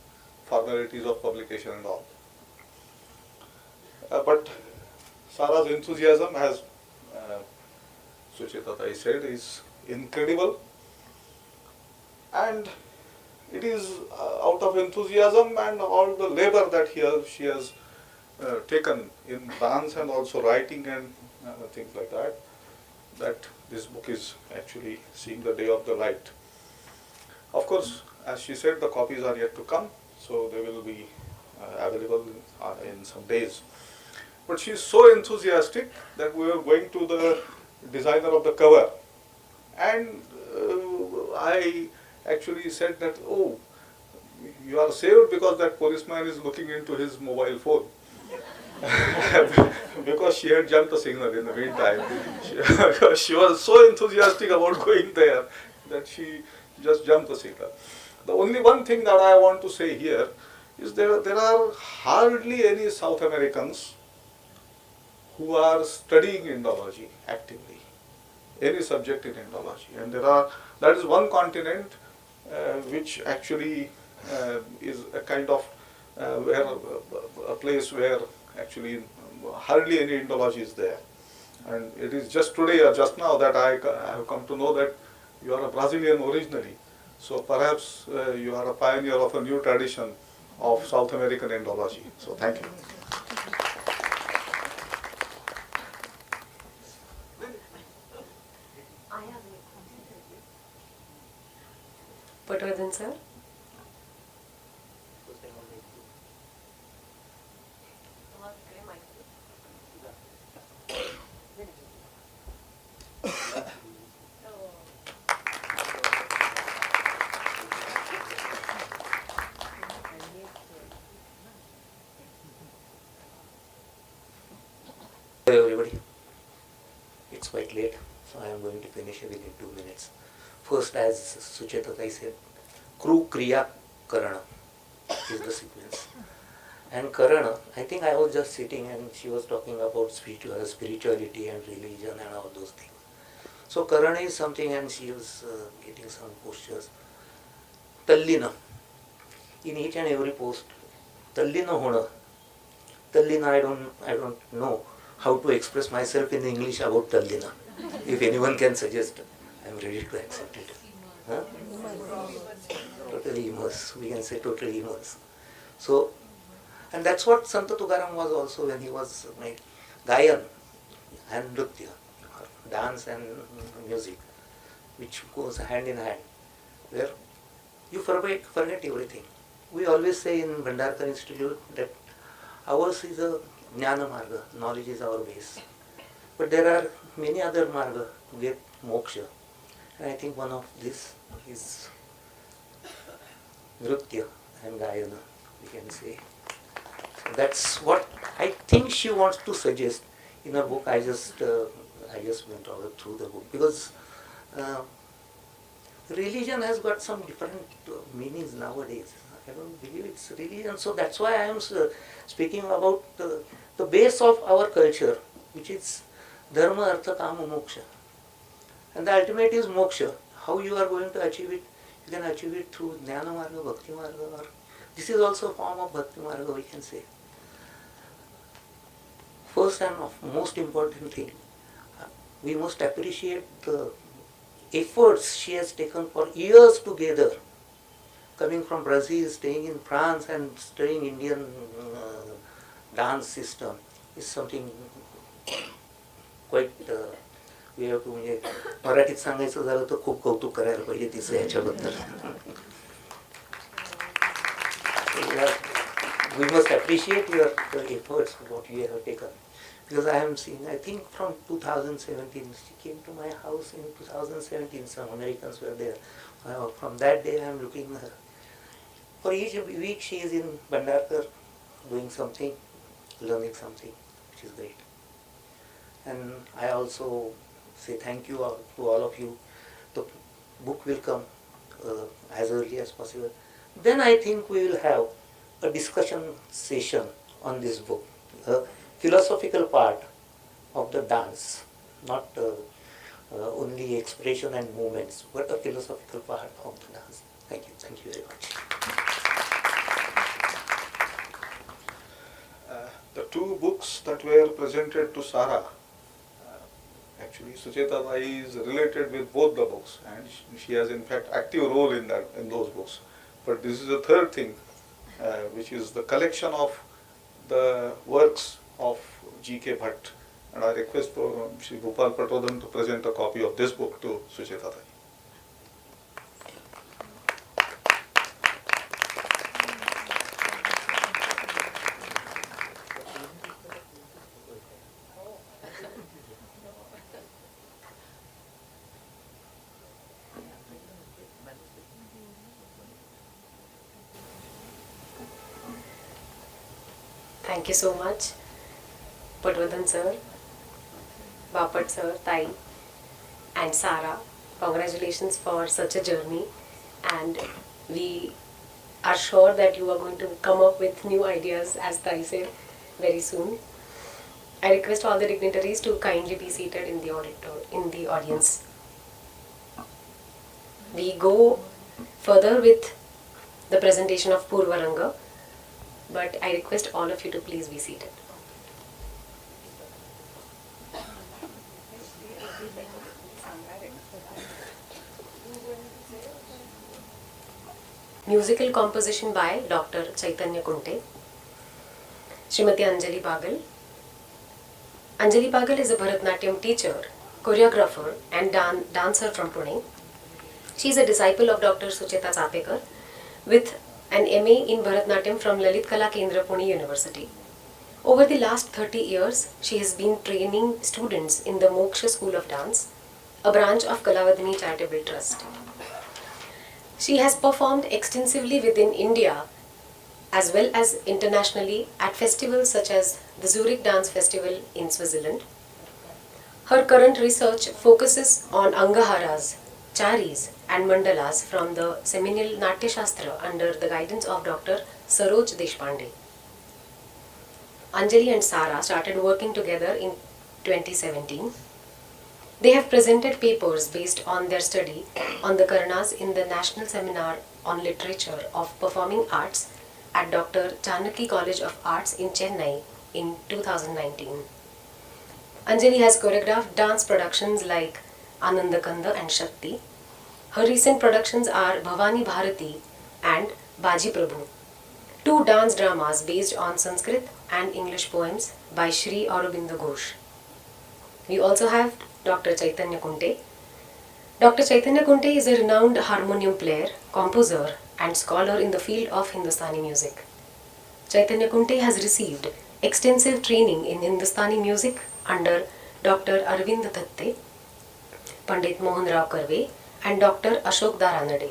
formalities of publication and all. But Sarah's enthusiasm, as Sucheta said, is incredible, and it is out of enthusiasm and all the labor that she has taken in dance and also writing and things like that, that this book is actually seeing the day of the light. Of course, as she said, the copies are yet to come, so they will be available in some days. But she is so enthusiastic that we were going to the designer of the cover, and I actually said that, oh, you are saved because that policeman is looking into his mobile phone. Because she had jumped the signal in the meantime. She was so enthusiastic about going there that she just jumped the signal. The only one thing that I want to say here is there are hardly any South Americans who are studying Indology actively, any subject in Indology. And that is one continent which actually is a kind of a place where actually hardly any Indology is there. And it is just today or just now that I have come to know that you are a Brazilian originally. So perhaps you are a pioneer of a new tradition of South American Indology. So thank you. Patwardhan sir. Hello everybody. It's quite late, so I am going to finish within 2 minutes. First, as Sucheta said, Kru Kriya Karana is the sequence. And Karana, I think I was just sitting and she was talking about spirituality and religion and all those things. So Karana is something, and she was getting some postures. Tallina. In each and every post, Tallina Hona. Tallina, I don't know how to express myself in English about Tallina. If anyone can suggest, I am ready to accept it. Huh? Totally immersed. We can say totally immersed. So, and that's what Santa Tukaram was also when he was Gayan and Nritya, dance and music, which goes hand in hand, where you forget everything. We always say in Bhandarkar Institute that ours is a Jnana Marga, knowledge is our base. But there are many other marga to get moksha. And I think one of this is Nritya and Gayana, we can say. So that's what I think she wants to suggest in her book. I just went all through the book because religion has got some different meanings nowadays. I don't believe it's religion. So that's why I am speaking about the base of our culture, which is dharma, artha, kama, moksha. And the ultimate is moksha. How you are going to achieve it? You can achieve it through jnana marga, bhakti marga, or this is also a form of bhakti marga, we can say. First and most important thing, we must appreciate the efforts she has taken for years together, coming from Brazil, staying in France and studying Indian dance system is something quite we have to म्हणजे मराठीत सांगायचं झालं तर खूप कौतुक करायला पाहिजे तिचं याच्याबद्दल. We must appreciate your efforts, what you have taken. Because I am seeing, I think from 2017, she came to my house in 2017, some Americans were there. From that day I am looking at her. For each week she is in Bhandarkar doing something, learning something, which is great. And I also say thank you to all of you. The book will come as early as possible. Then I think we will have a discussion session on this book, a philosophical part of the dance, not only expression and movements, but a philosophical part of the dance. Thank you very much. The two books that were presented to Sarah, actually Sucheta Bhide is related with both the books, and she has in fact active role in those books. But this is the third thing, which is the collection of the works of G.K. Bhatt, and I request for Shri Bhupal Patodhan to present a copy of this book to Sucheta Bhide. Thank you so much, Patodhan sir, Bapat sir, Tai, and Sarah. Congratulations for such a journey, and we are sure that you are going to come up with new ideas, as Tai said, very soon. I request all the dignitaries to kindly be seated in the audience. We go further with the presentation of Purvaranga, but I request all of you to please be seated. Musical composition by Dr. Chaitanya Kunte. Srimati Anjali Pagal. Anjali Pagal is a Bharat Natyam teacher, choreographer and dancer from Pune. She is a disciple of Dr. Sucheta Bhide with an MA in Bharat Natyam from Lalit Kala Kendra, Pune University. Over the last 30 years, she has been training students in the Moksha School of Dance, a branch of Kalavadini Charitable Trust. She has performed extensively within India as well as internationally at festivals such as the Zurich Dance Festival in Switzerland. Her current research focuses on Angaharas, Charis and Mandalas from the seminal Natya Shastra under the guidance of Dr. Saroj Deshpande. Anjali and Sarah started working together in 2017. They have presented papers based on their study on the Karanas in the National Seminar on Literature of Performing Arts at Dr. Chanakya College of Arts in Chennai in 2019. Anjali has choreographed dance productions like Anandakanda and Shakti. Her recent productions are Bhavani Bharati and Baji Prabhu, two dance dramas based on Sanskrit and English poems by Sri Aurobindo Ghosh. We also have Dr. Chaitanya Kunte. Dr. Chaitanya Kunte is a renowned harmonium player, composer and scholar in the field of Hindustani music. Chaitanya Kunte has received extensive training in Hindustani music under Dr. Arvind Thatte, Pandit Mohan Rao Karve and Dr. Ashok Daranade.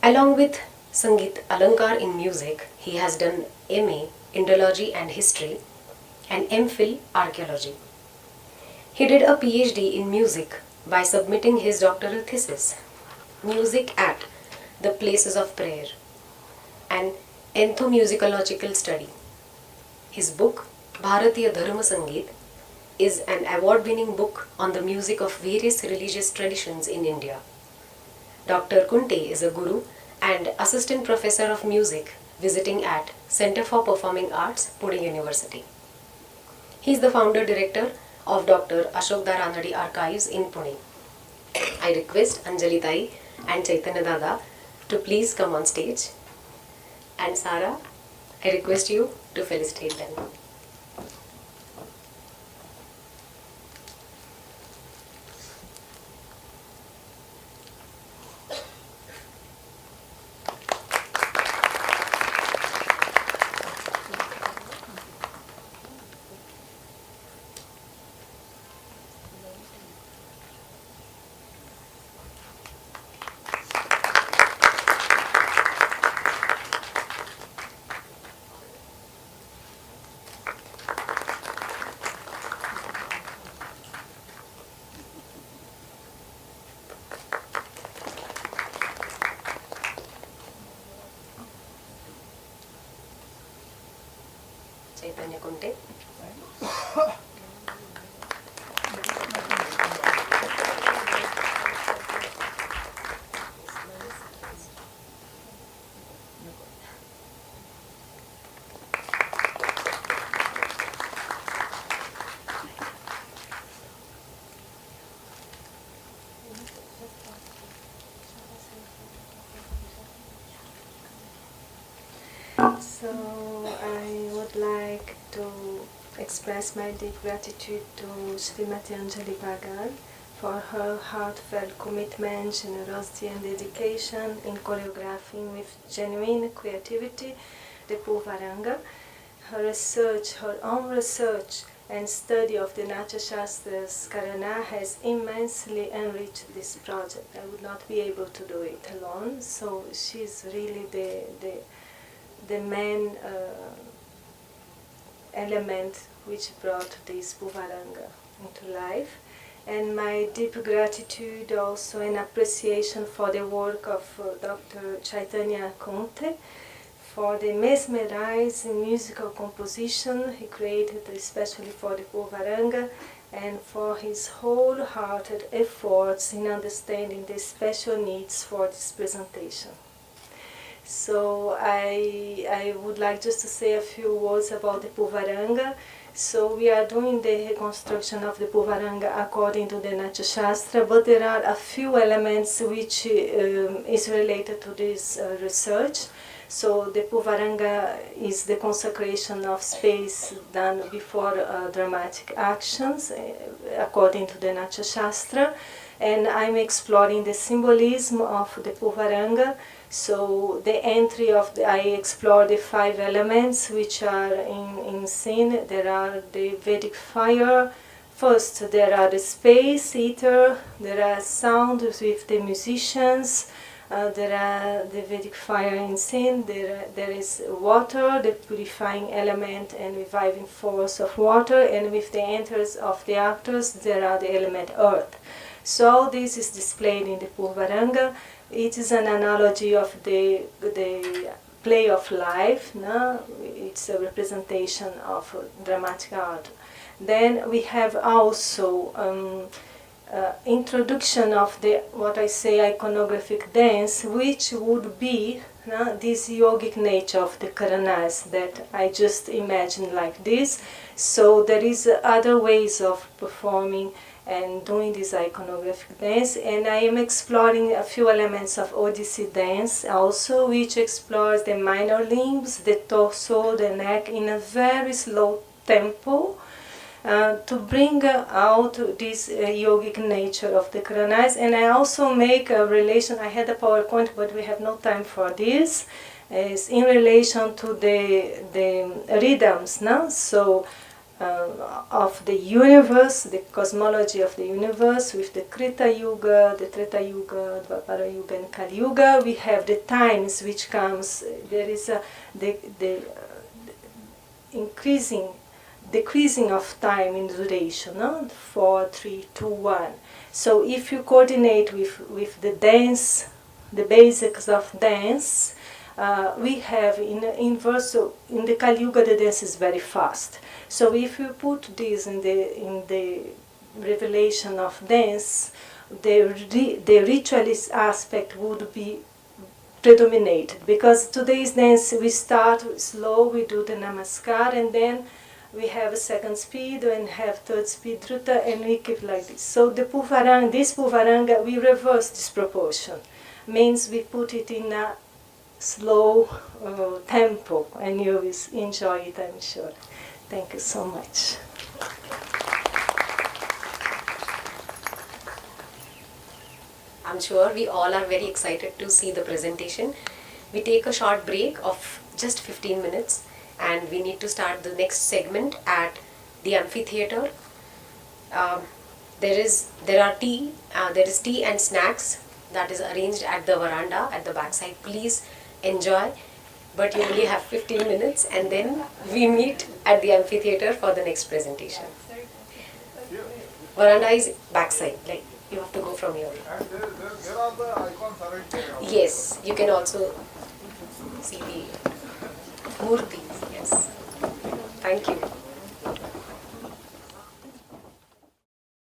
Along with Sangeet Alankar in music, he has done MA Indology and History and MPhil Archaeology. He did a PhD in music by submitting his doctoral thesis, Music at the Places of Prayer, an ethnomusicological study. His book, Bharatiya Dharma Sangeet, is an award-winning book on the music of various religious traditions in India. Dr. Kunte is a guru and assistant professor of music visiting at Center for Performing Arts, Pune University. He is the founder-director of Dr. Ashok Daranade Archives in Pune. I request Anjali Tai and Chaitanya Dada to please come on stage. And Sarah, I request you to felicitate them. Chaitanya Kunte. So I would like to express my deep gratitude to Srimati Anjali Bagal for her heartfelt commitment, generosity and dedication in choreographing with genuine creativity the Purvaranga. Her research, her own research and study of the Natya Shastra's Karana has immensely enriched this project. I would not be able to do it alone, so she's really the main element which brought this Purvaranga into life. And my deep gratitude also and appreciation for the work of Dr. Chaitanya Kunte, for the mesmerizing musical composition he created especially for the Purvaranga, and for his wholehearted efforts in understanding the special needs for this presentation. So I would like just to say a few words about the Purvaranga. So we are doing the reconstruction of the Purvaranga according to the Natya Shastra, but there are a few elements which is related to this research. So the Purvaranga is the consecration of space done before dramatic actions according to the Natya Shastra, and I'm exploring the symbolism of the Purvaranga. So the entry of I explore the 5 elements which are in scene. There are the Vedic fire. First, there are the space, ether. There are sounds with the musicians. There are the Vedic fire and sin, there is water, the purifying element and reviving force of water, and with the enters of the actors there are the element earth. So this is displayed in the Purvaranga. It is an analogy of the play of life. No? It's a representation of dramatic art. Then we have also introduction of the what I say iconographic dance, which would be this yogic nature of the Karanas that I just imagined like this. So there is other ways of performing and doing this iconographic dance, and I am exploring a few elements of Odyssey dance also, which explores the minor limbs, the torso, the neck in a very slow tempo. To bring out this yogic nature of the Karanas. And I also make a relation, I had a PowerPoint but we have no time for this, is in relation to the rhythms, no? So of the universe, the cosmology of the universe, with the Krita Yuga, the Treta Yuga, Dvapara Yuga and Kali Yuga. We have the times which comes, there is the decreasing of time in duration, no? 4, 3, 2, 1. So if you coordinate with the dance, the basics of dance, we have in the Kali Yuga the dance is very fast. So if you put this in the revelation of dance, the ritualist aspect would be predominated, because today's dance we start slow, we do the namaskar, and then we have a second speed and have third speed druta, and we keep like this. So this Puvaranga, we reverse this proportion. Means we put it in a slow tempo, and you will enjoy it, I'm sure. Thank you so much. I'm sure we all are very excited to see the presentation. We take a short break of just 15 minutes. And we need to start the next segment at the amphitheater. There is tea and snacks that is arranged at the veranda at the backside. Please enjoy, but you only have 15 minutes, and then we meet at the amphitheater for the next presentation. Veranda is backside, like you have to go from here. And there are the icons arranged there. Yes, you can also see the murtis. Yes. Thank you.